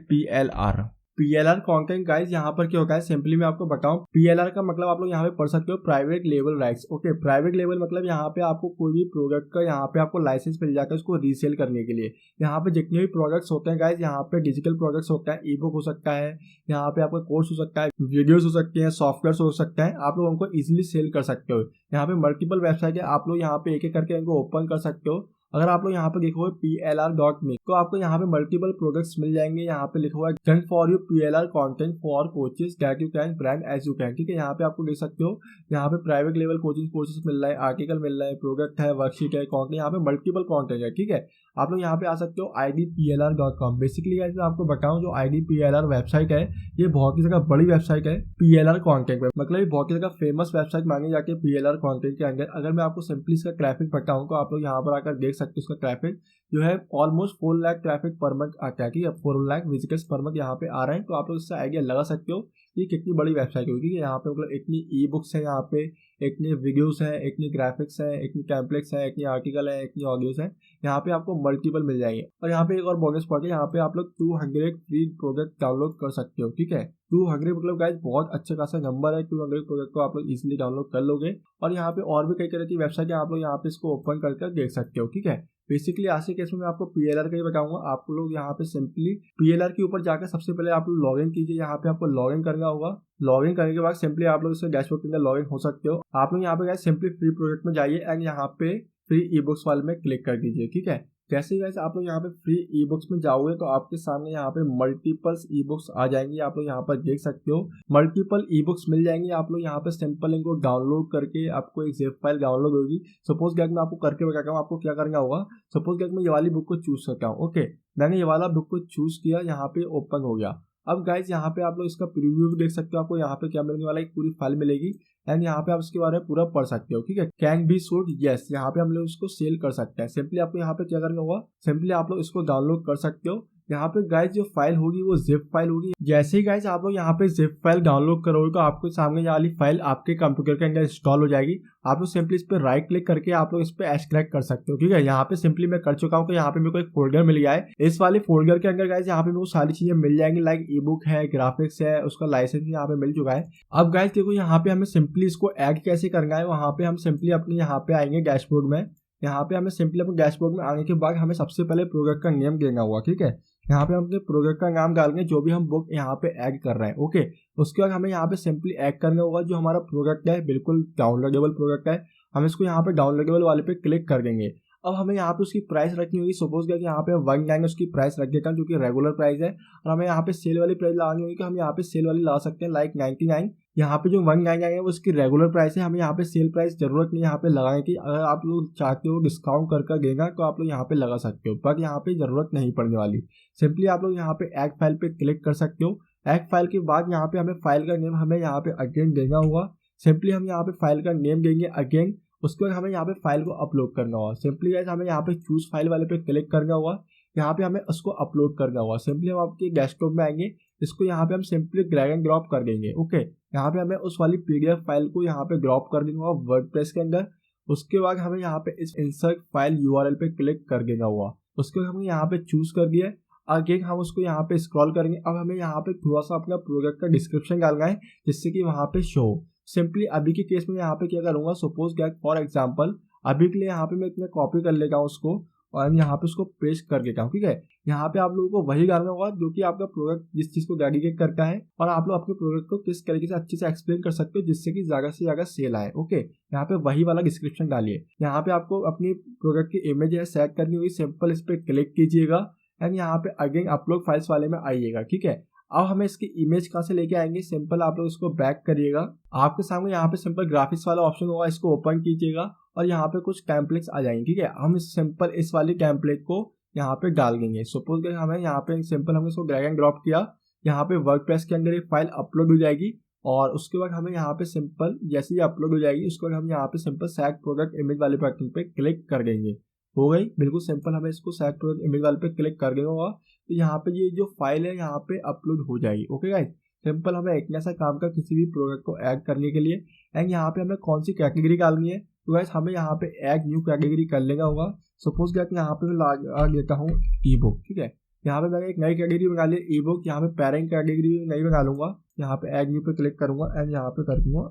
PLR कंटेंट। गाइस यहाँ पर क्या होगा है, सिंपली मैं आपको बताऊं, PLR का मतलब आप लोग यहाँ पे पढ़ सकते हो private label rights. Okay, private label मतलब यहाँ पे आपको कोई भी प्रोडक्ट का यहाँ पे आपको लाइसेंस मिल जाता है उसको रीसेल करने के लिए। यहाँ पे जितने भी प्रोडक्ट्स होते हैं गाइस, यहाँ पे डिजिटल प्रोडक्ट्स होता है, ई बुक हो सकता है, यहाँ पे आपका कोर्स हो सकता है, वीडियोस हो सकते हैं, सॉफ्टवेयर हो सकता है, आप लोग उनको इजिली सेल कर सकते हो। यहाँ पे मल्टीपल वेबसाइट है, आप लोग यहाँ पे एक एक करके इनको ओपन कर सकते हो। अगर आप लोग यहाँ पे देखोगे PLR.me तो आपको यहाँ पे मल्टीपल प्रोडक्ट्स मिल जाएंगे। यहाँ पे लिखा हुआ है done for you PLR content for coaches that you can brand as you can. ठीक है, यहाँ पे आपको देख सकते हो यहाँ पे प्राइवेट लेवल कोचिंग कोर्सेज मिल रहा है, आर्टिकल मिल रहा है, प्रोडक्ट है, वर्कशीट है, कंटेंट, यहाँ पे मल्टीपल कंटेंट है। ठीक है, आप लोग यहाँ पे आ सकते हो idplr.com। बेसिकली गाइस मैं आपको बताऊं जो idplr वेबसाइट है ये बहुत ही जगह बड़ी वेबसाइट है PLR कंटेंट में, मतलब ये बहुत ही जगह फेमस वेबसाइट मांगी जाती है PLR कंटेंट के अंदर। अगर मैं आपको सिंपली इसका ट्रैफिक बताऊं तो आप लोग यहाँ पर आकर देख सकते हो इसका ट्रैफिक जो है almost 4 lakh traffic per month आता है। ठीक है, 4 लाख विजिटर्स पर मंथ यहाँ पे आ रहे हैं। तो आप लोग इससे आइडिया लगा सकते हो ये कितनी बड़ी वेबसाइट होगी। यहाँ पे मतलब इतनी ई बुक्स है, यहाँ पे इतनी वीडियोस है, इतनी ग्राफिक्स है, इतनी टेम्पलेट्स है, इतनी आर्टिकल है, इतनी ऑडियोस है, यहाँ पे आपको मल्टीपल मिल जाएंगे। और यहाँ पे एक और बोनस पॉइंट है, यहाँ पे आप लोग 200 फ्री प्रोडक्ट डाउनलोड कर सकते हो। ठीक है, 200 मतलब गाइस बहुत अच्छा खासा नंबर है। 200 प्रोडक्ट को आप लोग इजिली डाउनलोड कर लोगे और यहाँ पे और भी कई तरह की वेबसाइट है, आप लोग यहाँ पे इसको ओपन करके देख सकते हो। ठीक है, बेसिकली आज के केस में मैं आपको PLR का ही बताऊंगा। आप लोग यहाँ पे सिंपली PLR के ऊपर जाकर सबसे पहले आप लोग लॉगिन कीजिए। यहाँ पे आपको लॉगिन करना होगा। लॉगिन करने के बाद सिंपली आप लोग इससे डैशबोर्ड के अंदर लॉगिन हो सकते हो। आप लोग यहाँ पे गाइस सिंपली फ्री प्रोडक्ट में जाइए एंड यहाँ पे फ्री ई बुक्स वाले में क्लिक कर दीजिए। ठीक है, जैसे ही गाइस आप लोग यहाँ पे फ्री ई बुक्स में जाओगे तो आपके सामने यहाँ पे मल्टीपल्स ई बुक्स आ जाएंगी। आप लोग यहाँ पर देख सकते हो मल्टीपल ई बुक्स मिल जाएंगी। आप लोग यहाँ पे सिंपल इनको डाउनलोड करके आपको एक ज़िप फाइल डाउनलोड होगी। सपोज गैग मैं आपको करके बताता हूँ आपको क्या करना होगा। सपोज गैग मैं ये वाली बुक को चूज करता हूँ। ओके, मैंने ये वाला बुक को चूज किया, यहाँ पे ओपन हो गया। अब गाइज यहाँ पे आप लोग इसका प्रीव्यू भी देख सकते हो। आपको यहाँ पे क्या मिलने वाला है, एक पूरी फाइल मिलेगी एंड यहाँ पे आप इसके बारे में पूरा पढ़ सकते हो। ठीक है, कैन बी सोल्ड यस, यहाँ पे हम लोग इसको सेल कर सकते हैं। सिंपली आपको यहाँ पे क्या करना होगा, सिंपली आप लोग इसको डाउनलोड कर सकते हो। यहाँ पे गाइज जो फाइल होगी वो जिप फाइल होगी। जैसे ही गाइज आप लोग यहाँ पे जिप फाइल डाउनलोड करोगे तो आपको सामने वाली फाइल आपके कंप्यूटर के अंदर इंस्टॉल हो जाएगी। आप लोग सिंपली इस पर राइट क्लिक करके आप लोग इस पर एक्सट्रैक्ट कर सकते हो। ठीक है, यहाँ पे सिंपली मैं कर चुका हूँ कि यहाँ पे मेरे को एक फोल्डर मिल गया है। इस वाले फोल्डर के अंदर गाइज यहाँ पे मेरे को सारी चीजें मिल जाएंगी, लाइक ई बुक है, ग्राफिक्स है, उसका लाइसेंस भी यहाँ पे मिल चुका है। अब गाइज देखो यहाँ पे हमें सिंपली इसको ऐड कैसे करना है, वहाँ पे हम सिंपली अपने यहाँ पे आएंगे डैशबोर्ड में। यहाँ पे हमें सिंपली अपने डैशबोर्ड में आने के बाद हमें सबसे पहले प्रोडक्ट का नेम देना होगा, ठीक है। यहाँ पे हम अपने प्रोडक्ट का नाम डालेंगे जो भी हम बुक यहाँ पे ऐड कर रहे हैं, ओके। उसके बाद हमें यहाँ पे सिंपली ऐड करना होगा जो हमारा प्रोडक्ट है, बिल्कुल डाउनलोडेबल प्रोडक्ट है। हम इसको यहाँ पे डाउनलोडेबल वाले पे क्लिक कर देंगे। अब हमें यहाँ पे उसकी प्राइस रखनी होगी। सपोज कि यहाँ पे 1 उसकी प्राइस रख देता हूँ जो कि रेगुलर प्राइस है, और हमें यहाँ पे सेल वाली प्राइस लगानी होगी कि हम यहाँ पे सेल वाली ला सकते हैं लाइक 99। यहाँ पे जो 199 है वो उसकी रेगुलर प्राइस है, हमें यहाँ पे सेल प्राइस जरूरत नहीं यहाँ पे लगाने की। अगर आप लोग चाहते हो डिस्काउंट कर देगा तो आप लोग यहाँ पे लगा सकते हो, पर यहाँ पे जरूरत नहीं पड़ने वाली। सिंपली आप लोग यहाँ पे ऐड फाइल पे क्लिक कर सकते हो। ऐड फाइल के बाद यहाँ पे हमें फाइल का नेम हमें यहाँ पे अगेन देना होगा। सिंपली हम यहाँ पे फाइल का नेम देंगे अगेन। उसके बाद हमें यहाँ पे फाइल को अपलोड करना होगा। सिंपली गाइस हमें यहाँ पे चूज फाइल वाले पे क्लिक करना होगा। यहाँ पे हमें उसको अपलोड करना होगा। सिंपली हम आपके डेस्कटॉप में आएंगे, इसको यहाँ पे हम सिंपली ड्रैग एंड ड्रॉप कर देंगे, ओके। यहाँ पे हमें उस वाली पीडीएफ फाइल को यहाँ पे ड्रॉप कर देना होगा वर्डप्रेस के अंदर। उसके बाद हमें यहाँ पे इस इंसर्ट फाइल यूआरएल पे क्लिक कर देना होगा। उसके बाद हमने यहाँ पे चूज कर दिया। अगेन हम उसको यहाँ पे स्क्रॉल करेंगे। अब हमें यहाँ पे थोड़ा सा अपना प्रोडक्ट का डिस्क्रिप्शन डालना है जिससे कि वहाँ पे शो। सिंपली अभी के केस में यहाँ पे क्या करूँगा, सपोज दैट फॉर एग्जांपल अभी के लिए यहाँ पे मैं इतना कॉपी कर लेता हूँ उसको और यहाँ पे उसको पेस्ट कर देता हूँ, ठीक है। यहाँ पे आप लोगों को वही डालना होगा जो कि आपका प्रोडक्ट जिस चीज को डेडिकेट करता है, और आप लोग अपने प्रोडक्ट को किस तरीके से अच्छे से एक्सप्लेन कर सकते हो जिससे कि ज्यादा से ज्यादा सेल आए, ओके। यहाँ पे वही वाला डिस्क्रिप्शन डालिए। यहाँ पे आपको अपनी प्रोडक्ट की इमेज है सेट करनी होगी। सिंपल इस पर क्लिक कीजिएगा एंड यहाँ पे अगेन अपलोड फाइल्स वाले में आइएगा, ठीक है। अब हमें इसकी इमेज कहाँ से लेके आएंगे, सिंपल आप लोग इसको बैक करिएगा। आपके सामने यहाँ पे सिंपल ग्राफिक्स वाला ऑप्शन होगा, इसको ओपन कीजिएगा और यहाँ पे कुछ टेम्पलेट्स आ जाएंगे, ठीक है। हम सिंपल इस वाली टेम्पलेट को यहाँ पे डाल देंगे। सपोज कि हमें यहाँ पे सिंपल हमने इसको ड्रैग एंड ड्रॉप किया, यहाँ पे वर्डप्रेस के अंदर एक फाइल अपलोड हो जाएगी और उसके बाद हमें यहाँ पे सिंपल जैसे ही अपलोड हो जाएगी उसके बाद हम यहाँ पे सिंपल सेट प्रोडक्ट इमेज वाले बटन पे क्लिक कर देंगे। हो गई, बिल्कुल सिंपल। हमें इसको सेट प्रोडक्ट इमेज वाले पे क्लिक कर देना होगा तो यहाँ पे ये जो फाइल है यहाँ पे अपलोड हो जाएगी, ओके गाइस। सिंपल हमें इतना सा काम का किसी भी प्रोडक्ट को ऐड करने के लिए। एंड यहाँ पे हमें कौन सी कैटेगरी डालनी है, तो गाइस हमें यहाँ पे ऐड न्यू कैटेगरी कर लेना होगा। सपोज दैट यहाँ पे मैं लगा देता हूँ ई बुक, ठीक है। यहाँ पे मैंने एक नई कैटेगरी बना ली ई बुक। यहाँ पे पेरेंट कैटेगरी भी नई बना लूंगा। यहाँ पे ऐड न्यू पे क्लिक करूंगा एंड यहाँ पे कर दूंगा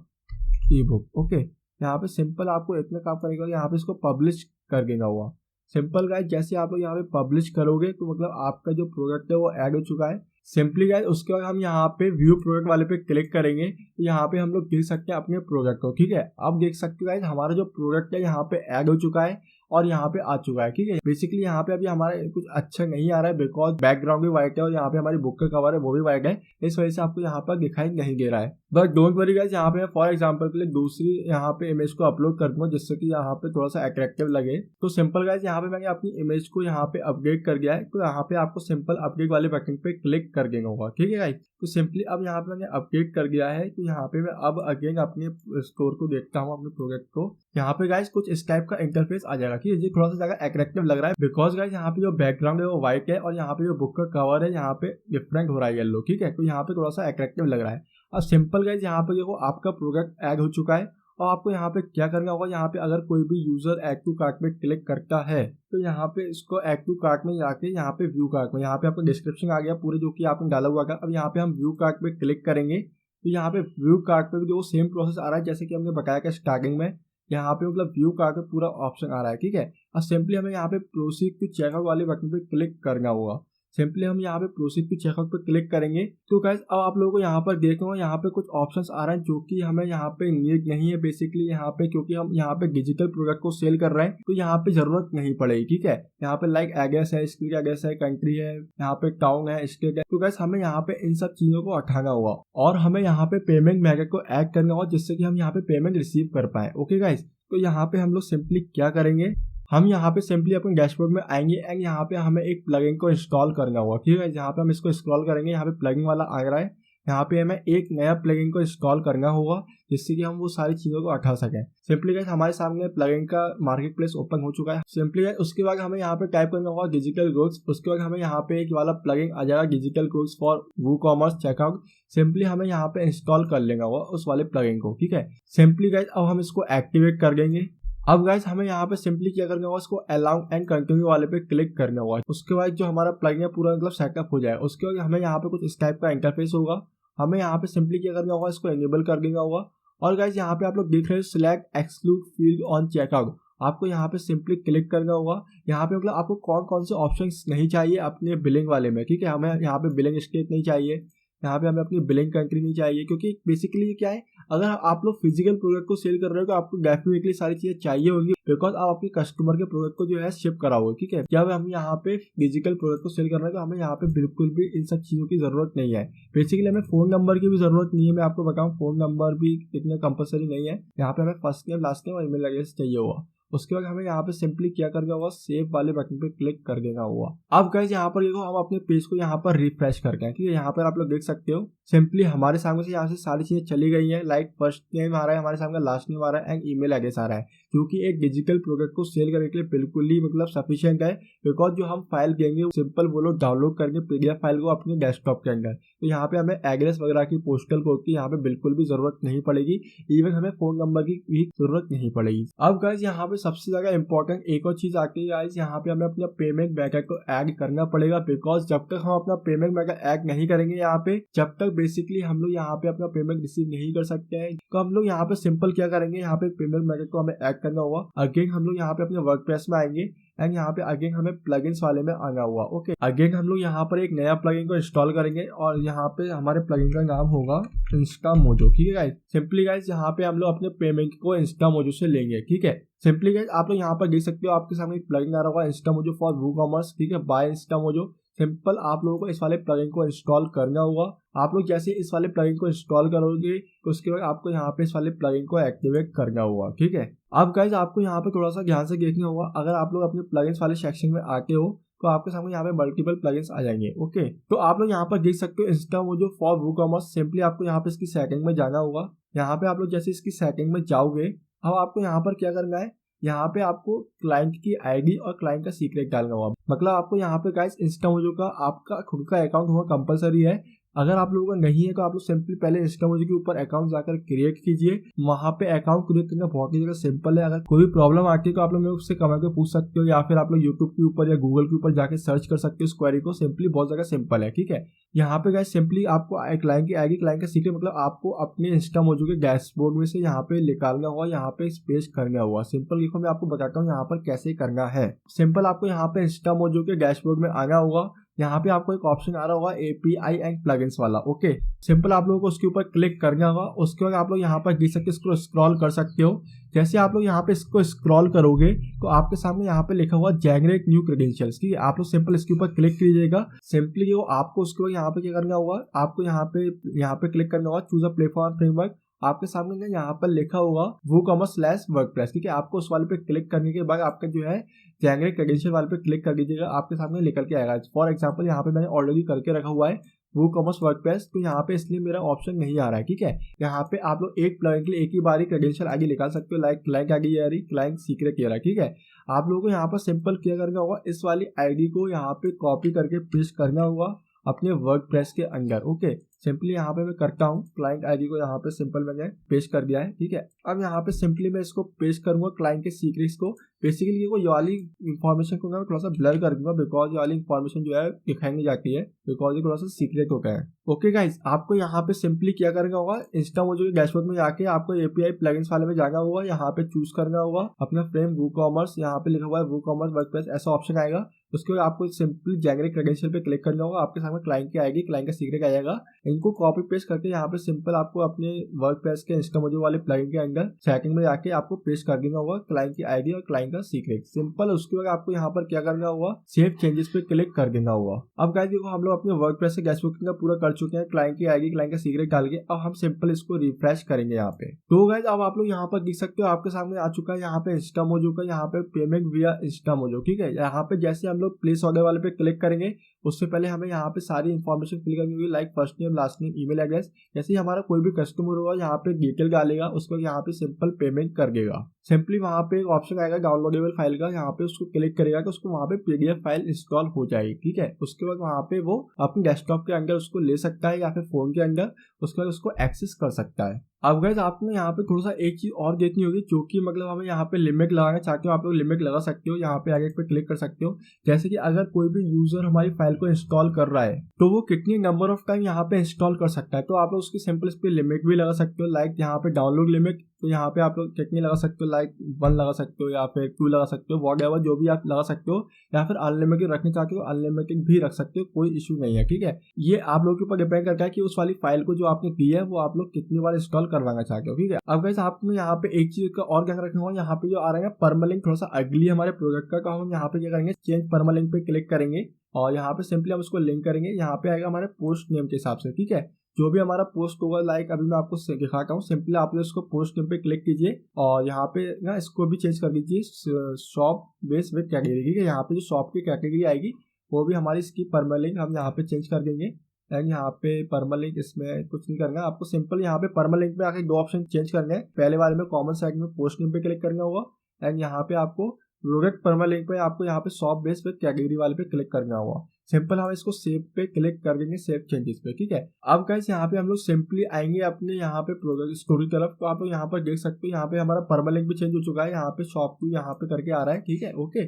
ई बुक, ओके। यहाँ पे सिंपल आपको इतना काम करेगा, यहाँ पे इसको पब्लिश कर देना होगा। सिंपल गाइस जैसे आप लोग यहाँ पे पब्लिश करोगे तो मतलब आपका जो प्रोडक्ट है वो ऐड हो चुका है। सिंपली गाइस उसके बाद हम यहाँ पे व्यू प्रोडक्ट वाले पे क्लिक करेंगे तो यहाँ पे हम लोग देख सकते हैं अपने प्रोडक्ट को, ठीक है। अब देख सकते हो गाइस हमारा जो प्रोडक्ट है यहाँ पे ऐड हो चुका है और यहाँ पे आ चुका है, ठीक है। बेसिकली यहाँ पे अभी हमारा कुछ अच्छा नहीं आ रहा है बिकॉज बैकग्राउंड भी व्हाइट है और यहाँ पे हमारी बुक का कवर है वो भी व्हाइट है, इस वजह से आपको यहाँ पर दिखाई नहीं दे रहा है। बट डोंट वरी गाइस, यहाँ पे फॉर एग्जांपल के लिए दूसरी यहाँ पे इमेज को अपलोड कर दूंगा जिससे कि यहाँ पे थोड़ा सा अट्रैक्टिव लगे। तो सिंपल गाइस यहाँ पे मैंने अपनी इमेज को यहाँ पे अपडेट कर दिया है, तो यहाँ पे आपको सिंपल अपडेट वाले बटन पे क्लिक कर देना होगा, ठीक है गाइस। तो सिंपली अब यहाँ पे मैंने अपडेट कर दिया है, तो यहाँ पे मैं अब अगेन अपने स्टोर को देखता हूँ, अपने प्रोडक्ट को। यहाँ पे गाइस कुछ इस टाइप का इंटरफेस आ जाएगा, ठीक है। ये थोड़ा सा ज्यादा अट्रैक्टिव लग रहा है बिकॉज गाइस यहाँ पे जो बैकग्राउंड है वो व्हाइट है और यहाँ पे जो बुक का कवर है यहाँ पे डिफरेंट हो रहा है येलो, ठीक है। तो यहाँ पे थोड़ा सा अट्रैक्टिव लग रहा है। अब सिंपल गाइस यहाँ पे देखो आपका प्रोडक्ट ऐड हो चुका है और आपको यहाँ पे क्या करना होगा, यहाँ पे अगर कोई भी यूजर ऐड टू कार्ट में क्लिक करता है तो यहाँ पे इसको ऐड टू कार्ट में जाके यहाँ पे व्यू कार्ट में यहाँ पे आपको डिस्क्रिप्शन आ गया पूरे जो कि आपने डाला हुआ था। अब यहाँ पे हम व्यू कार्ट पे क्लिक करेंगे तो यहाँ पे व्यू कार्ट पे भी जो सेम प्रोसेस आ रहा है जैसे कि हमने बताया था स्टार्टिंग में। यहाँ पे मतलब व्यू कार्ट पे पूरा ऑप्शन आ रहा है, ठीक है। और सिंपली हमें यहाँ पे प्रोसीड टू चेकआउट वाले बटन पे क्लिक करना होगा। सिंपली हम यहाँ पे प्रोसीड टू चेकआउट पे क्लिक करेंगे तो गाइस अब आप लोगों को यहाँ पर देखो यहाँ पे कुछ ऑप्शंस आ रहे हैं जो कि हमें यहाँ पे नीड नहीं है बेसिकली यहाँ पे, क्योंकि हम यहाँ पे डिजिटल प्रोडक्ट को सेल कर रहे हैं तो यहाँ पे जरूरत नहीं पड़ेगी, ठीक है। यहाँ पे लाइक एड्रेस है, स्ट्रीट एड्रेस है, कंट्री है, यहाँ पे टाउन है, स्टेट है। तो गाइस हमें यहाँ पे इन सब चीजों को हटाना होगा और हमें यहाँ पे पेमेंट मेथड को ऐड करना होगा जिससे कि हम यहाँ पे पेमेंट रिसीव कर पाए, ओके गाइस। तो यहाँ पे हम लोग सिंपली क्या करेंगे, हम यहाँ पे सिंपली अपने डैशबोर्ड में आएंगे एंड यहाँ पे हमें एक प्लगइन को इंस्टॉल करना होगा, ठीक है। यहाँ पे हम इसको स्क्रॉल करेंगे, यहाँ पे प्लगइन वाला आ रहा है, यहाँ पे हमें एक नया प्लगइन को इंस्टॉल करना होगा जिससे कि हम वो सारी चीजों को हटा सकें। सिंपली गाइस हमारे सामने प्लगइन का मार्केट प्लेस ओपन हो चुका है। सिंपली गाइस उसके बाद हमें यहाँ पे टाइप करना होगा डिजिटल गुड्स। उसके बाद हमें यहाँ पे एक वाला प्लगइन आ जाएगा digital goods for WooCommerce checkout. Simply हमें यहाँ पे इंस्टॉल कर लेना होगा उस वाले प्लगइन को, ठीक है। सिंपली गाइस अब हम इसको एक्टिवेट कर देंगे। अब गाइस हमें यहाँ पे सिंपली क्या करना होगा, इसको अलाउ एंड कंटिन्यू वाले पे क्लिक करना होगा। उसके बाद जो हमारा प्लगइन है पूरा मतलब सेटअप हो जाए। उसके बाद हमें यहाँ पे कुछ इस टाइप का इंटरफेस होगा। हमें यहाँ पे सिंपली क्या करना होगा, इसको एनेबल कर देना होगा। और गाइस यहाँ पे आप लोग देख रहे हो select exclude field on checkout. आपको यहाँ पे सिंपली क्लिक करना होगा। यहाँ पे मतलब आपको कौन कौन से ऑप्शंस नहीं चाहिए अपने बिलिंग वाले में, ठीक है। हमें यहाँ पे बिलिंग स्टेट नहीं चाहिए, यहाँ पे हमें अपनी बिलिंग कंट्री नहीं चाहिए, क्योंकि बेसिकली ये क्या है, अगर आप लोग फिजिकल प्रोडक्ट को सेल कर रहे हो तो आपको डेफिनेटली सारी चीजें चाहिए होंगी, बिकॉज आप अपने कस्टमर के प्रोडक्ट को जो है शिप कराओगे, ठीक है। जब हम यहाँ पे फिजिकल प्रोडक्ट को सेल कर रहे हैं तो हमें यहाँ पे बिल्कुल भी इन सब चीजों की जरूरत नहीं है। बेसिकली हमें फोन नंबर की भी जरूरत नहीं है, मैं आपको बताऊँ फोन नंबर भी इतना कंपलसरी नहीं है। यहाँ पे हमें फर्स्ट नेम, लास्ट नेम और ईमेल एड्रेस चाहिए होगा। उसके बाद हमें यहाँ पे सिंपली क्या करना होगा, सेव वाले बटन पे क्लिक कर देना होगा। अब गाइस यहाँ पर देखो हम अपने पेज को यहाँ पर रिफ्रेश करते हैं, ठीक है। यहाँ पर आप लोग देख सकते हो सिंपली हमारे सामने से यहाँ से सारी चीजें चली गई हैं। लाइक फर्स्ट नेम आ रहा है हमारे सामने, लास्ट नेम आ रहा है एंड ईमेल एड्रेस आ रहा है, क्योंकि एक डिजिटल प्रोडक्ट को सेल करने के लिए बिल्कुल ही मतलब सफिशिएंट है। बिकॉज जो हम फाइल देंगे सिंपल वो लोग डाउनलोड करके पीडीएफ फाइल को अपने डेस्कटॉप के अंदर, तो यहाँ पे हमें एड्रेस वगैरह की, पोस्टल कोड की यहाँ पे बिल्कुल भी जरूरत नहीं पड़ेगी। इवन हमें फोन नंबर की भी जरूरत नहीं पड़ेगी। अब गाइस यहाँ पे सबसे ज्यादा इंपॉर्टेंट एक और चीज आती है गाइस, यहाँ पे हमें अपना पेमेंट मेथड को ऐड करना पड़ेगा। बिकॉज जब तक हम अपना पेमेंट मेथड ऐड नहीं करेंगे यहाँ पे, जब तक बेसिकली हम लोग यहाँ पे अपना पेमेंट रिसीव नहीं कर सकते हैं। तो हम लोग यहाँ पे सिंपल क्या करेंगे, यहाँ पे पेमेंट मेथड को हमें ऐड करना होगा। अगेन हम लोग यहाँ पे अपने वर्कप्रेस में आएंगे एंड यहाँ पे अगेन हमें प्लगइन्स वाले में आना हुआ। ओके, अगेन हम लोग यहाँ पर एक नया प्लगइन को इंस्टॉल करेंगे और यहाँ पे हमारे प्लगइन का नाम होगा इंस्टामोजो, ठीक है गाइस। सिंपली गाइस यहाँ पे हम लोग अपने पेमेंट को इंस्टामोजो से लेंगे, ठीक है। सिंपली गाइस आप लोग यहाँ पर देख सकते हो आपके सामने एक प्लगइन आ रहा होगा इंस्टामोजो फॉर वूकॉमर्स, ठीक है, बाय इंस्टामोजो। सिंपल आप लोगों को इस वाले प्लगइन को इंस्टॉल करना होगा। आप लोग जैसे इस वाले प्लगइन को इंस्टॉल करोगे तो उसके बाद आपको यहाँ पे इस वाले प्लगइन को एक्टिवेट करना होगा, ठीक है। अब गाइस आपको यहाँ पे थोड़ा सा ध्यान से देखना होगा, अगर आप लोग अपने प्लगइन्स वाले सेक्शन में आते हो तो आपके सामने यहाँ पे मल्टीपल प्लगइन्स आ जाएंगे। ओके, तो आप लोग यहाँ पर देख सकते हो इंस्टामोजो फॉर वूकॉमर्स। सिंपली आपको यहाँ पे इसकी सेटिंग में जाना होगा। यहाँ पे आप लोग जैसे इसकी सेटिंग में जाओगे, अब आपको यहाँ पर क्या करना है, यहाँ पे आपको क्लाइंट की आईडी और क्लाइंट का सीक्रेट डालना होगा। मतलब आपको यहाँ पे गाइस इंस्टामोजो का आपका खुद का अकाउंट होगा कंपलसरी है। अगर आप लोगों का नहीं है तो आप लोग सिंपली पहले इंस्टामोजो के ऊपर अकाउंट जाकर क्रिएट कीजिए। वहां पे अकाउंट क्रिएट करना बहुत ही जगह सिंपल है। अगर कोई प्रॉब्लम आती है तो आप लोग मेरे से कमेंट में पूछ सकते हो, या फिर आप लोग यूट्यूब के ऊपर या गूगल के ऊपर जाके सर्च कर सकते हो इस क्वेरी को। सिंपली बहुत जगह सिंपल है, ठीक है। यहाँ पे गाइस सिंपली आपको क्लाइंट की आईडी, क्लाइंट का सीक्रेट मतलब आपको अपने इंस्टामोजो के डैशबोर्ड में से यहाँ पे निकालना होगा, यहाँ पे पेस्ट करना होगा। सिंपल देखो मैं आपको बताता हूँ यहाँ पर कैसे करना है। सिंपल आपको यहाँ पे इंस्टामोजो के डैशबोर्ड में आना होगा। यहाँ पे आपको एक ऑप्शन आ रहा होगा एपीआई एंड प्लगइन्स वाला। ओके, सिंपल आप लोगों को उसके ऊपर क्लिक करना होगा। उसके बाद आप लोग यहाँ पर देख सकते हो, इसको स्क्रॉल कर सकते हो। जैसे आप लोग यहाँ पे इसको स्क्रॉल करोगे तो आपके सामने यहाँ पे लिखा हुआ जनरेट न्यू क्रेडेंशियल्स, ठीक है। आप लोग सिंपल इसके ऊपर क्लिक कीजिएगा। सिंपली वो आपको उसके बाद यहाँ पे क्या करना होगा, आपको यहाँ पे क्लिक करना होगा चूज अ प्लेटफॉर्म फ्रेमवर्क। आपके सामने ना यहाँ पर लिखा होगा WooCommerce/WordPress, ठीक है। आपको उस वाले पे क्लिक करने के बाद आपका जो है जनरेट क्रेडेंशियल वाले पे क्लिक कर दीजिएगा। आपके सामने निकल के आएगा। फॉर एग्जांपल यहाँ पे मैंने ऑलरेडी करके रखा हुआ है WooCommerce WordPress, तो यहाँ पे इसलिए मेरा ऑप्शन नहीं आ रहा है, ठीक है। यहाँ पे आप लोग एक प्लगइन के लिए एक ही बार क्रेडेंशियल आईडी निकाल सकते हो। लाइक क्लाइंट आईडी आ रही, क्लाइंट सीक्रेट आ रहा है, ठीक है। आप लोगों को यहाँ पर सिंपल क्या करना होगा, इस वाली आईडी को यहाँ पे कॉपी करके पेस्ट करना होगा अपने वर्डप्रेस के अंदर। ओके, सिंपली यहाँ पे मैं करता हूँ, क्लाइंट आईडी को यहाँ पे सिंपल मैंने पेस्ट कर दिया है, ठीक है। अब यहाँ पे सिंपली मैं इसको पेस्ट करूंगा क्लाइंट के सीक्रेट्स को। बेसिकली ये वाली इन्फॉर्मेशन को मैं थोड़ा सा ब्लर कर दूंगा, बिकॉज ये वाली इन्फॉर्मेशन जो है दिखाई नहीं जाती है, बिकॉज ये थोड़ा सा सीक्रेट होता है। ओके गाइस, आपको यहाँ पे सिंपली क्या करना होगा, इंस्टामोजो के डैशबोर्ड में जाके आपको एपीआई प्लगइन्स वाले में जाना होगा। यहाँ पे चूज करना होगा अपना फ्रेम WooCommerce, यहाँ पे लिखा हुआ है WooCommerce WordPress, ऐसा ऑप्शन आएगा। उसके बाद आपको सिंपली जनरेट क्रेडेंशियल पे क्लिक करना होगा। आपके सामने क्लाइंट की आईडी, क्लाइंट का सीक्रेट आ जाएगा। इनको कॉपी पेस्ट करके यहाँ पे सिंपल आपको अपने वर्डप्रेस के इंस्टामोजो वाले प्लगइन के अंदर सेटिंग में जाके आपको पेस्ट कर देना होगा क्लाइंट की आईडी और क्लाइंट का सीक्रेट। सिंपल उसके बाद आपको यहाँ पर क्या करना होगा, सेव चेंजेस पे क्लिक कर देना होगा। अब गाइस देखो हम लोग अपने वर्डप्रेस के डैशबोर्ड का पूरा कर चुके हैं, क्लाइंट की आईडी, क्लाइंट का सीक्रेट डाल के। अब हम सिंपल इसको रिफ्रेश करेंगे यहाँ पे। तो गाइस अब आप लोग यहाँ पर देख सकते हो आपके सामने आ चुका है यहाँ पे इंस्टामोजो का, यहाँ पे पेमेंट विया इंस्टामोजो, ठीक है। यहाँ पे जैसे हम लोग प्लेस ऑर्डर वाले पे क्लिक करेंगे उससे पहले हमें यहाँ पे सारी इन्फॉर्मेशन फिल करनी होगी, like first name, last name, email address. जैसे ही हमारा कोई भी कस्टमर होगा यहाँ पे डिटेल डालेगा, उसको यहाँ पे सिंपल पेमेंट कर देगा। सिंपली वहाँ पे एक ऑप्शन आएगा डाउनलोडेबल फाइल का, यहाँ पे उसको क्लिक करेगा तो उसको वहाँ पे पीडीएफ फाइल इंस्टॉल हो जाएगी, ठीक है। उसके बाद वहाँ पे वो अपने डेस्कटॉप के अंदर उसको ले सकता है या फिर फोन के अंदर, उसके बाद उसको एक्सेस कर सकता है। अब गाइस आपको यहाँ पे थोड़ा सा एक चीज और देखनी होगी, जो कि मतलब हमें यहाँ पे लिमिट लगाना चाहते हो, आप लोग लिमिट लगा सकते हो। यहाँ पे आगे पे क्लिक कर सकते हो। जैसे कि अगर कोई भी यूजर हमारी फाइल को इंस्टॉल कर रहा है तो वो कितनी नंबर ऑफ टाइम यहाँ पे इंस्टॉल कर सकता है, तो आप लोग उसकी सिंपल इस पे लिमिट भी लगा सकते हो। लाइक यहाँ पे डाउनलोड लिमिट तो यहाँ पे आप लोग कितनी लगा सकते हो, लाइक 1 लगा सकते हो या फिर 2 लगा सकते हो, वॉट जो भी आप लगा सकते हो, या फिर अनलिमिटेड रखना चाहते हो अनलिमिटेड भी रख सकते हो, कोई इशू नहीं है। ठीक है, ये आप लोगों के ऊपर डिपेंड करता है कि उस वाली फाइल को जो आपने दी है वो आप लोग कितनी बार इंस्टॉल करवाना चाहते हो। ठीक है, अब गाइस आपको यहाँ पे एक चीज का और ध्यान रखना होगा, यहाँ पे जो आ रहा है परमालिंक थोड़ा सा अगली हमारे प्रोजेक्ट का, हम यहाँ पे क्या करेंगे, चेंज परमालिंक पे क्लिक करेंगे और यहाँ पे सिंपली हम उसको लिंक करेंगे। यहाँ पे आएगा हमारे पोस्ट नेम के हिसाब से। ठीक है, जो भी हमारा पोस्ट होगा, लाइक अभी मैं आपको दिखाता हूँ, सिंपली आप इसको पोस्ट नेम पे क्लिक कीजिए और यहाँ पे ना इसको भी चेंज कर दीजिए शॉप बेस विद कैटेगरी। ठीक है, यहाँ पे जो शॉप की कैटेगरी आएगी वो भी हमारी इसकी परमालिंक हम यहाँ पे चेंज कर देंगे। एंड यहाँ पे परमालिंक इसमें कुछ नहीं करना, आपको सिंपल यहाँ पे परमालिंक में आके 2 ऑप्शन चेंज करने हैं। पहले वाले में कॉमन सेगमेंट में पोस्ट नेम पे क्लिक करना होगा एंड यहाँ पे आपको प्रोडक्ट परमालिंक पे आपको यहाँ पे शॉप बेस विद कैटेगरी वाले पे क्लिक करना होगा। सिंपल हम इसको सेव पे क्लिक कर देंगे, सेव चेंजेस पे। ठीक है, अब गाइस यहाँ पे हम लोग सिंपली आएंगे अपने यहाँ पे प्रोडक्ट स्टोरी तरफ, तो आप लोग यहाँ पर देख सकते हो यहाँ पे हमारा परमालिंक भी चेंज हो चुका है, यहाँ पे शॉप टू यहाँ पे करके आ रहा है। ठीक है, ओके,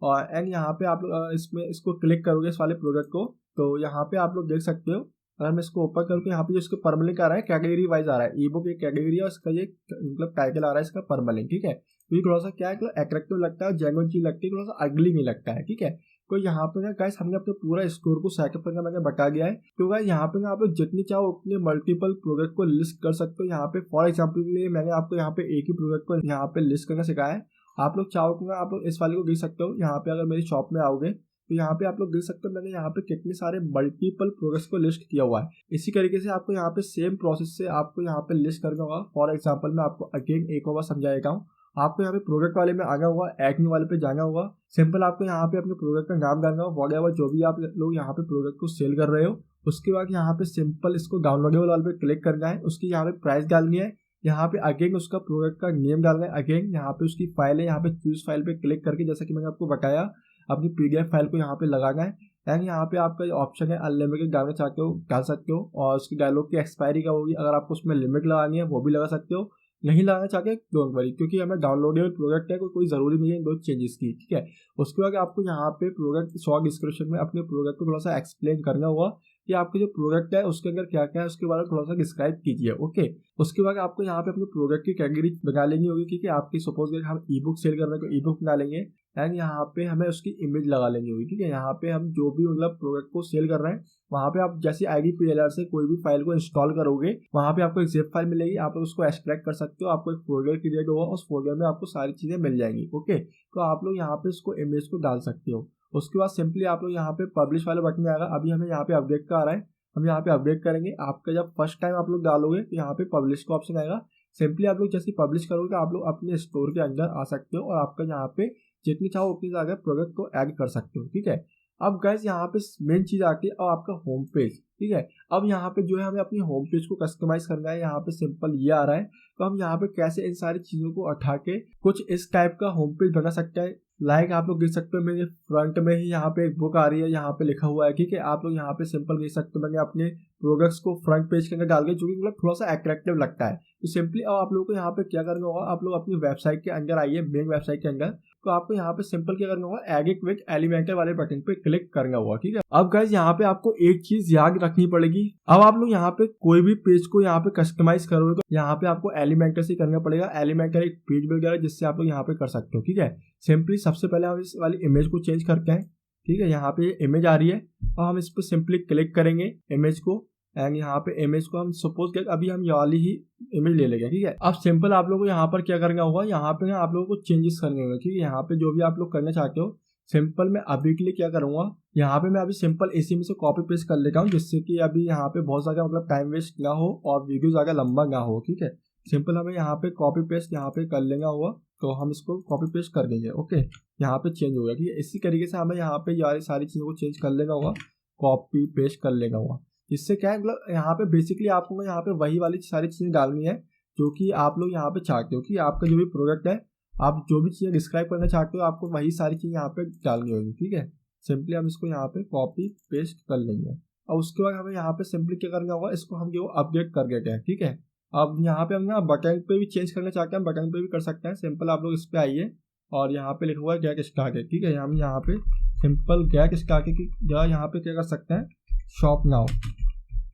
और एंड यहाँ पे आप लोग इसमें इसको क्लिक करोगे इस वाले प्रोडक्ट को, तो यहाँ पे आप लोग देख सकते हो, अगर मैं इसको ओपन करके यहाँ पे जो इसका परमालिंक आ रहा है कैटेगरी वाइज आ रहा है, ई बुक एक कैटेगरी है, इसका ये मतलब टाइटल आ रहा है इसका परमालिंक। ठीक है, तो ये थोड़ा सा क्या है, अट्रैक्टिव लगता है, जेन्युइन चीज लगती है, थोड़ा सा अगली नहीं लगता है। ठीक है, तो यहाँ पे ना गाइस हमने अपने पूरा स्टोर को सेटअप करना मैंने बता दिया है। तो गाइस यहाँ पे ना आप लोग जितनी चाहो उतने मल्टीपल प्रोडक्ट को लिस्ट कर सकते हो। यहाँ पे फॉर एग्जांपल के लिए मैंने आपको यहाँ पे एक ही प्रोडक्ट को यहाँ पे लिस्ट करना सिखाया है। आप लोग चाहो तो आप लोग इस वाले को देख सकते हो। यहाँ पे अगर मेरी शॉप में आओगे तो यहाँ पे आप लोग देख सकते हो मैंने यहाँ पे कितने सारे मल्टीपल प्रोडक्ट्स को लिस्ट किया हुआ है। इसी तरीके से आपको यहाँ पे सेम प्रोसेस से आपको यहाँ पे लिस्ट करना होगा। फॉर एग्जांपल मैं आपको अगेन एक बार समझाएगा हूँ। आपको यहाँ पे प्रोडक्ट वाले में आना होगा, एक्टिव वाले पे जाना होगा। सिंपल आपको यहाँ पे अपने प्रोडक्ट का नाम डालना होगा, वॉट जो भी आप लोग यहाँ पे प्रोडक्ट को सेल कर रहे हो। उसके बाद यहाँ पे सिंपल इसको डाउनलोडेबल वाले पे क्लिक करना है, उसकी यहाँ पे प्राइस डालनी है, यहाँ पे अगेन उसका प्रोडक्ट का नेम डालना है, अगेन यहाँ पे उसकी फाइल है, यहाँ पे चूज फाइल पे क्लिक करके जैसा कि मैंने आपको बताया अपनी पीडीएफ फाइल को यहाँ पे लगाना है। एंड यहाँ पे आपका ऑप्शन है अनलिमिटेड डालना चाहते हो डाल सकते हो, और उसकी डायलॉग की एक्सपायरी का होगी, अगर आपको उसमें लिमिट लगानी है वो भी लगा सकते हो। नहीं लगाना चाहते डोंट वरी, क्योंकि हमें डाउनलोडेबल प्रोडक्ट है, कोई जरूरी नहीं है दो चेंजेस की। ठीक है, उसके बाद आपको यहाँ पे प्रोडक्ट शॉर्ट डिस्क्रिप्शन में अपने प्रोडक्ट को थोड़ा सा एक्सप्लेन करना होगा कि आपके जो प्रोडक्ट है उसके अंदर क्या क्या है, उसके बारे में थोड़ा सा डिस्क्राइब कीजिए। ओके, उसके बाद आपको यहाँ पे अपने प्रोडक्ट की कैटेगरी बना लेनी होगी, क्योंकि आपकी सपोज हम ई बुक सेल कर रहे हैं तो ई बुक डालेंगे एंड यहाँ पे हमें उसकी इमेज लगा लेनी होगी। ठीक है, यहाँ पे हम जो भी मतलब प्रोडक्ट को सेल कर रहे हैं वहाँ पे आप जैसे IDPLR से कोई भी फाइल को इंस्टॉल करोगे वहाँ पे आपको एक ज़िप फाइल मिलेगी, आप लोग उसको एक्सट्रैक्ट कर सकते हो, आपको एक फोल्डर क्रिएट होगा, उस फोल्डर में आपको सारी चीज़ें मिल जाएंगी। ओके, तो आप लोग यहाँ पे इसको इमेज को डाल सकते हो। उसके बाद सिंपली आप लोग यहाँ पे पब्लिश वाले बटन में आएगा, अभी हमें यहाँ पे अपडेट का आ रहा है, हम यहाँ पे अपडेट करेंगे। आपका जब फर्स्ट टाइम आप लोग डालोगे तो यहाँ पे पब्लिश का ऑप्शन आएगा, सिंपली आप लोग जैसे पब्लिश करोगे आप लोग अपने स्टोर के अंदर आ सकते हो और आपका यहाँ पे जितनी चाहो उतनी जगह प्रोडक्ट को ऐड कर सकते हो। ठीक है, अब गाइस यहाँ पे मेन चीज आती है अब आपका होम पेज। ठीक है, अब यहाँ पे जो है हमें अपनी होम पेज को कस्टमाइज करना है। यहाँ पे सिंपल ये आ रहा है, तो हम यहाँ पे कैसे इन सारी चीजों को उठा के कुछ इस टाइप का होम पेज बना सकते हैं। लाइक आप लोग देख सकते हो मेरे फ्रंट में ही यहाँ पे एक बुक आ रही है, यहाँ पे लिखा हुआ है। ठीक है, आप लोग यहाँ पे सिंपल देख सकते हो मैंने अपने प्रोडक्ट्स को फ्रंट पेज के अंदर डाल के, जो कि मतलब थोड़ा सा अट्रैक्टिव लगता है। तो सिंपली अब आप लोगों को यहाँ पे क्या करना होगा, आप लोग अपनी वेबसाइट के अंदर आइए, मेन वेबसाइट के अंदर, तो आपको यहाँ पे सिंपल क्या करना होगा, एडिट विद एलिमेंटर वाले बटन पे क्लिक करना होगा। ठीक है, अब गाइस यहाँ पे आपको एक चीज याद रखनी पड़ेगी, अब आप लोग यहाँ पे कोई भी पेज को यहाँ पे कस्टमाइज करोगे तो यहाँ पे आपको एलिमेंटर से करना पड़ेगा। एलिमेंटर एक पेज बिल्डर है जिससे आप लोग यहाँ पे कर सकते हो। ठीक है, सिंपली सबसे पहले हम इस वाली इमेज को चेंज करते हैं। ठीक है, यहाँ पे इमेज आ रही है और हम इस पर सिंपली क्लिक करेंगे इमेज को एंड यहाँ पे इमेज को हम सपोज कर अभी हम ये वाली ही इमेज ले लेंगे। ठीक है, अब सिंपल आप लोगों को यहाँ पर क्या करना होगा, यहाँ पे ना आप लोगों को चेंजेस करने होंगे। ठीक है, यहाँ पे जो भी आप लोग करना चाहते हो, सिंपल मैं अभी के लिए क्या करूँगा, यहाँ पे मैं अभी सिंपल इसी में से कॉपी पेस्ट कर लेता हूँ, जिससे कि अभी यहाँ पे बहुत ज़्यादा मतलब टाइम वेस्ट ना हो और वीडियो ज़्यादा लंबा ना हो। ठीक है, सिंपल हमें यहाँ पे कॉपी पेस्ट यहाँ पे कर लेना होगा, तो हम इसको कॉपी पेस्ट कर देंगे। ओके, यहाँ पे चेंज हो गया। ठीक है, इसी तरीके से हमें यहाँ पे यार सारी चीज़ों को चेंज कर लेना होगा, कॉपी पेस्ट कर लेना होगा। इससे क्या है मतलब यहाँ पे बेसिकली आपको यहाँ पे वही वाली सारी चीज़ें डालनी है जो कि आप लोग यहाँ पे चाहते हो, कि आपका जो भी प्रोडक्ट है आप जो भी चीज़ें डिस्क्राइब करना चाहते हो आपको वही सारी चीज़ें यहाँ पे डालनी होगी। ठीक है, सिंपली हम इसको यहाँ पे कॉपी पेस्ट कर लेंगे और उसके बाद हमें यहाँ पे सिंपली क्या करना होगा, इसको हम जो अपडेट कर देते हैं। ठीक है, अब यहाँ पे हम ना बटन पे भी चेंज करना चाहते हैं, बटन पे भी कर सकते हैं। सिंपल आप लोग इस पर आइए और यहाँ पे लिखा हुआ है गेट स्टार्टेड। ठीक है, हम यहाँ पे सिंपल गेट स्टार्टेड की जगह यहाँ पे क्या कर सकते हैं, शॉप नाउ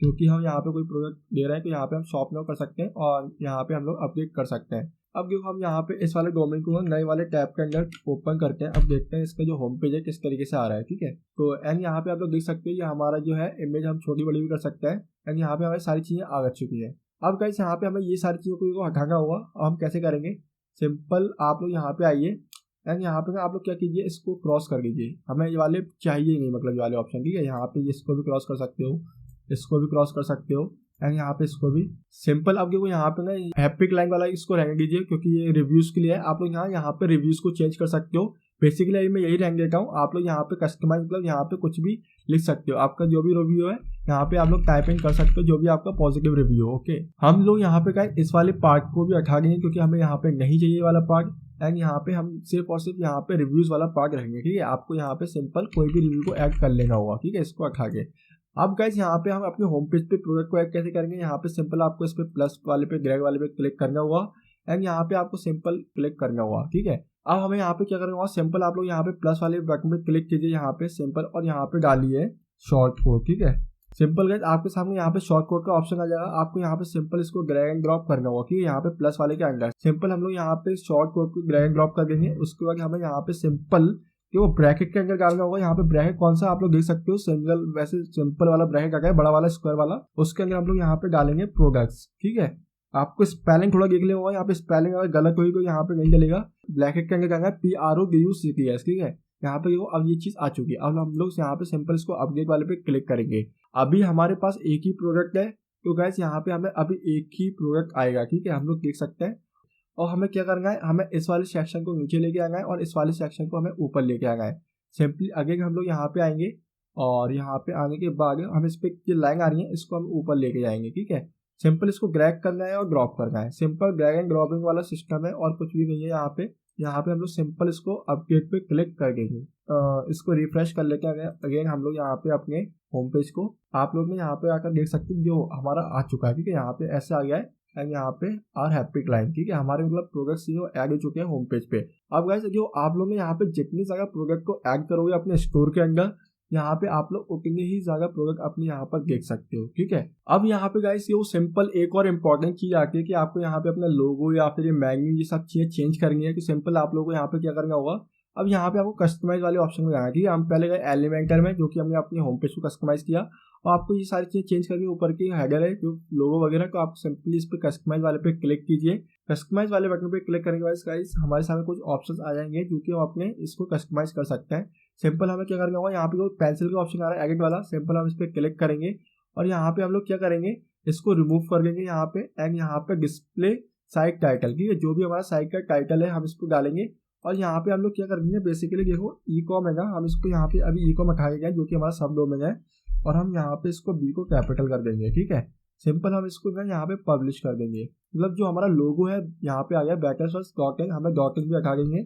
क्योंकि हम यहाँ पे कोई प्रोडक्ट दे रहे हैं तो यहाँ पे हम शॉप में कर सकते हैं और यहाँ पे हम लोग अपडेट कर सकते हैं। अब देखो हम यहाँ पे इस वाले डोमेन को नए वाले टैब के अंदर ओपन करते हैं। अब देखते हैं इसका जो होम पेज है किस तरीके से आ रहा है, ठीक है। तो एंड यहाँ पे आप लोग देख सकते हो ये हमारा जो है इमेज हम छोटी बड़ी भी कर सकते हैं एंड यहाँ पे हमारी सारी चीज़ें आ चुकी है। अब गाइस यहाँ पे हमें ये सारी चीज़ों को हटाना होगा। अब हम कैसे करेंगे, सिंपल आप लोग यहाँ पे आइए एंड यहाँ पे आप लोग क्या कीजिए, इसको क्रॉस कर दीजिए। हमें ये वाले चाहिए नहीं, मतलब ये वाले ऑप्शन, ठीक है। यहाँ पे इसको भी क्रॉस कर सकते हो, इसको भी क्रॉस कर सकते हो एंड यहाँ पे इसको भी सिंपल। अब देखो यहाँ पे ना हैप्पी क्लाइंट वाला इसको रहने दीजिए क्योंकि ये रिव्यूज के लिए है। आप लोग यहाँ पे रिव्यूज को चेंज कर सकते हो। बेसिकली मैं यही रहने देता हूँ। आप लोग यहाँ पे कस्टमाइज मतलब यहाँ पे कुछ भी लिख सकते हो। आपका जो भी रिव्यू है यहाँ पे आप लोग टाइप इन कर सकते हो, जो भी आपका पॉजिटिव रिव्यू हो। ओके, हम लोग यहाँ पे क्या इस वाले पार्ट को भी हटा देंगे क्योंकि हमें यहाँ पे नहीं चाहिए वाला पार्ट एंड यहाँ पे हम सिर्फ और सिर्फ यहाँ पे रिव्यूज वाला पार्ट रहेंगे, ठीक है। आपको यहाँ पे सिंपल कोई भी रिव्यू को ऐड कर लेना होगा, ठीक है, इसको हटा के। अब गाइस यहाँ पे हम अपने होम पेज पे प्रोडक्ट को ऐड कैसे करेंगे, यहाँ पे सिंपल आपको इस पे प्लस वाले पे ग्रेग वाले पे क्लिक करना होगा एंड यहाँ पे आपको सिंपल क्लिक करना होगा, ठीक है। अब हमें यहाँ पे क्या करना होगा, सिंपल आप लोग यहाँ पे प्लस वाले बटन पे क्लिक कीजिए यहाँ पे सिंपल और यहाँ पे डालिए शॉर्ट कोड, ठीक है। सिंपल गाइस आपके सामने यहाँ पे शॉर्ट कोड का ऑप्शन आ जाएगा। आपको यहाँ पे सिंपल इसको ड्रैग एंड ड्रॉप करना होगा, ठीक है। यहाँ पे प्लस वाले के अंदर सिंपल हम लोग यहाँ पे शॉर्ट कोड को ड्रैग एंड ड्रॉप कर देंगे। उसके बाद हमें यहाँ पे सिंपल कि वो ब्रैकेट के अंदर डालना होगा। यहाँ पे ब्रैकेट कौन सा आप लोग देख सकते हो, सिंगल वैसे सिंपल वाला ब्रैकेट आ गया, बड़ा वाला स्क्वायर वाला, उसके अंदर हम लोग यहाँ पे डालेंगे प्रोडक्ट्स, ठीक है। आपको स्पेलिंग थोड़ा देख लिया होगा, यहाँ पे स्पेलिंग अगर गलत हुई तो यहाँ पे नहीं चलेगा। ब्रैकेट के अंदर जाएगा PRODUCTS, ठीक है। यहाँ पे देखो अब ये चीज आ चुकी है। अब हम लोग यहाँ पे सिंपल इसको अपडेट वाले पे क्लिक करेंगे। अभी हमारे पास एक ही प्रोडक्ट है तो गाइस यहाँ पे हमें अभी एक ही प्रोडक्ट आएगा, ठीक है, हम लोग देख सकते हैं। और हमें क्या करना है, हमें इस वाले सेक्शन को नीचे लेके आना है और इस वाले सेक्शन को हमें ऊपर लेके आना है। सिंपली अगेन हम लोग यहाँ पे आएंगे और यहाँ पे आने के बाद हम इस पे जो लाइन आ रही है इसको हम ऊपर लेके जाएंगे, ठीक है। सिंपल इसको ड्रैग करना है और ड्रॉप करना है। सिंपल ड्रैग एंड ड्रॉपिंग वाला सिस्टम है और कुछ भी नहीं है यहाँ पे। यहाँ पे हम लोग सिंपल इसको अपडेट पे क्लिक कर देंगे, इसको रिफ्रेश कर लेके अगेन हम लोग यहाँ पे अपने होम पेज को आप लोग ने यहाँ पे आकर देख सकते हैं जो हमारा आ चुका है, ठीक है। यहाँ पे ऐसे आ गया है एंड यहाँ पे आर हैप्पी क्लाइंट, ठीक है। हमारे मतलब प्रोडक्ट्स जो ऐड हो चुके हैं होम पेज पे। अब गाइस जो आप लोग ने यहाँ पे जितनी ज्यादा प्रोडक्ट को ऐड करोगे अपने स्टोर के अंदर, यहाँ पे आप लोग उतने ही ज्यादा प्रोडक्ट अपने यहाँ पर देख सकते हो, ठीक है। अब यहाँ पे गाइस ये सिंपल एक और इम्पोर्टेंट चीज आती है कि आपको यहाँ पे अपना लोगो या फिर ये मेन्यू ये सब चीजें चेंज करनी है। कि सिंपल आप लोगों को यहाँ पे क्या करना होगा, अब यहाँ पे आपको कस्टमाइज वाले ऑप्शन में जाना है, ठीक है। हम पहले गए एलिमेंटर में जो कि हमने अपने होम पेज को कस्टमाइज किया और आपको ये सारी चीजें चेंज करनी है। ऊपर की हेडर है जो लोगो वगैरह, तो आप सिंपली इस पे कस्टमाइज वाले पे क्लिक कीजिए। कस्टमाइज वाले बटन पे क्लिक करने के बाद गाइस हमारे सामने कुछ ऑप्शंस आ जाएंगे जो कि हम अपने इसको कस्टमाइज कर सकते हैं। सिंपल हमें क्या करना होगा, यहाँ पे पेंसिल का ऑप्शन आ रहा है एडिट वाला, सिंपल हम इस पे क्लिक करेंगे और यहाँ पे हम लोग क्या करेंगे, इसको रिमूव कर देंगे यहाँ पे एंड यहाँ पे डिस्प्ले साइट टाइटल, ठीक है। जो भी हमारा साइट का टाइटल है हम इसको डालेंगे और यहाँ पे हम लोग क्या करेंगे, बेसिकली देखो ई-कॉम है ना, हम इसको यहाँ पे अभी ई-कॉम हटाएंगे जो कि हमारा सब डोमेन है और हम यहाँ पे इसको बी को कैपिटल कर देंगे, ठीक है। सिंपल हम इसको यहाँ पे पब्लिश कर देंगे। मतलब जो हमारा लोगो है यहाँ पे आ गया बैकर्स.इन, हमें डॉटिंग भी हटा देंगे,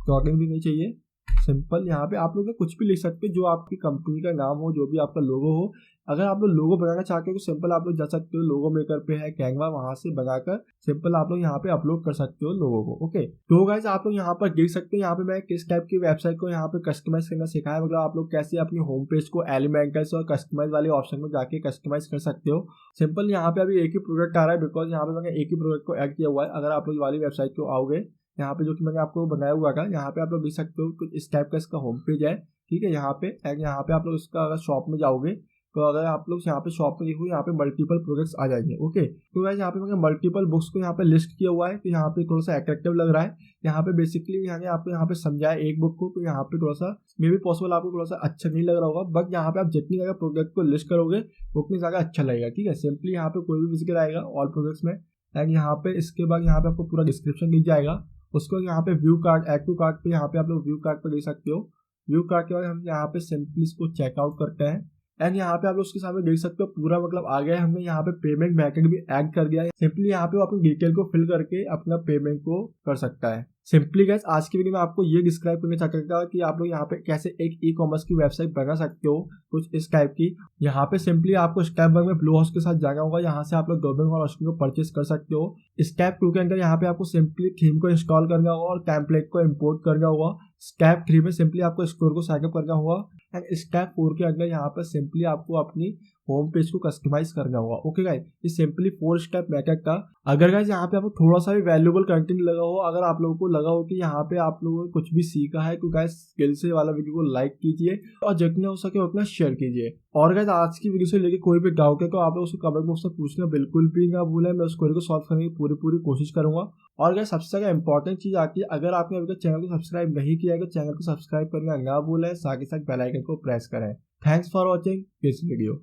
डॉटिंग भी नहीं चाहिए। सिंपल यहाँ पे आप लोग कुछ भी लिख सकते हो जो आपकी कंपनी का नाम हो, जो भी आपका लोगो हो। अगर आप लोग लोगो बनाना चाहते हो तो सिंपल आप लोग जा सकते हो, लोगो मेकर पे है कैनवा, वहां से बनाकर सिंपल आप लोग यहाँ पे अपलोड कर सकते हो लोगो को। ओके, तो गाइस आप लोग यहाँ पर देख सकते हो यहाँ पे मैं किस टाइप की वेबसाइट को यहाँ पे कस्टमाइज करना सिखाया। मतलब आप लोग कैसे अपनी होम पेज को एलिमेंटर्स और कस्टमाइज वाले ऑप्शन में जाके कस्टमाइज कर सकते हो। सिंपल यहाँ पे अभी एक ही प्रोडक्ट आ रहा है बिकॉज यहाँ पे मैंने एक ही प्रोडक्ट को ऐड किया हुआ है। अगर आप लोग वाली वेबसाइट को आओगे यहाँ पे जो कि मैंने आपको बनाया हुआ था, यहाँ पे आप लोग देख सकते हो कुछ इस टाइप का इसका होम पेज है, ठीक है। यहाँ पे आप लोग इसका अगर शॉप में जाओगे तो अगर आप लोग यहाँ पे शॉप में देखो यहाँ पे मल्टीपल प्रोडक्ट्स आ जाएंगे। ओके, तो गाइस यहाँ पे मैंने मल्टीपल बुक्स को यहाँ पे लिस्ट किया हुआ है तो यहाँ पे थोड़ा सा अट्रैक्टिव लग रहा है। यहाँ पे बेसिकली आपको यहाँ पे समझाया एक बुक को, तो यहाँ पे थोड़ा सा मे भी पॉसिबल आपको थोड़ा सा अच्छा नहीं लग रहा होगा, बट यहाँ पे आप जितनी जगह प्रोडक्ट को लिस्ट करोगे उतनी जगह अच्छा लगेगा, ठीक है। सिंपली यहाँ पे कोई भी विजिटर आएगा ऑल प्रोडक्ट्स में एंड यहाँ पे इसके बाद यहाँ पे आपको पूरा डिस्क्रिप्शन दिख जाएगा। उसको यहाँ पे view cart, add to cart पे यहाँ पे आप लोग व्यू कार्ड पे देख सकते हो। व्यू कार्ड के बाद हम यहाँ पे सिंपली इसको चेकआउट करते हैं एंड यहाँ पे आप लोग उसके सामने देख सकते हो पूरा मतलब आ गया है। हमने यहाँ पे पेमेंट मेथड भी ऐड कर दिया है। सिंपली यहाँ पे वो अपनी डिटेल को फिल करके अपना पेमेंट को कर सकता है। सिंपली गाइस आज की वीडियो में आपको ये डिस्क्राइब करना चाहता था कि आप लोग यहाँ पे कैसे एक ई कॉमर्स की वेबसाइट बना सकते हो कुछ इस टाइप की। यहाँ पे सिंपली आपको स्टेप 1 में ब्लू हाउस के साथ जाना होगा, यहाँ से आप लोग डोमेन और होस्टिंग को परचेस कर सकते हो। स्टेप 2 के अंदर यहाँ पे आपको सिंपली थीम को इंस्टॉल करना होगा और टेम्पलेट को इम्पोर्ट करना होगा। स्टेप 3 में सिंपली आपको स्टोर को सेटअप करना होगा एंड स्टेप 4 के अंदर यहाँ पर सिंपली आपको अपनी होम पेज को कस्टमाइज करना होगा। ओके गाइस, ये सिंपली 4 स्टेप मेथड था। अगर गाइस यहाँ पे आपको थोड़ा सा भी वैल्यूएबल कंटेंट लगा हो, अगर आप लोगों को लगा हो कि यहाँ पे आप लोगों ने कुछ भी सीखा है, तो गाइस स्किल से वाला वीडियो को लाइक कीजिए और जितना हो सके उतना शेयर कीजिए। और गाइस आज की वीडियो से लेके कोई भी डाउट है तो आप लोग उसको कमेंट बॉक्स में पूछना बिल्कुल भी ना भूलें, मैं उस क्वेरी को सॉल्व करने की पूरी कोशिश करूंगा। और गाइस सबसे ज्यादा इंपॉर्टेंट चीज आती है, अगर आपने अभी तक चैनल को सब्सक्राइब नहीं किया है तो चैनल को सब्सक्राइब करना ना भूलें, साथ ही साथ बेल आइकन को प्रेस करें। Thanks for watching this video.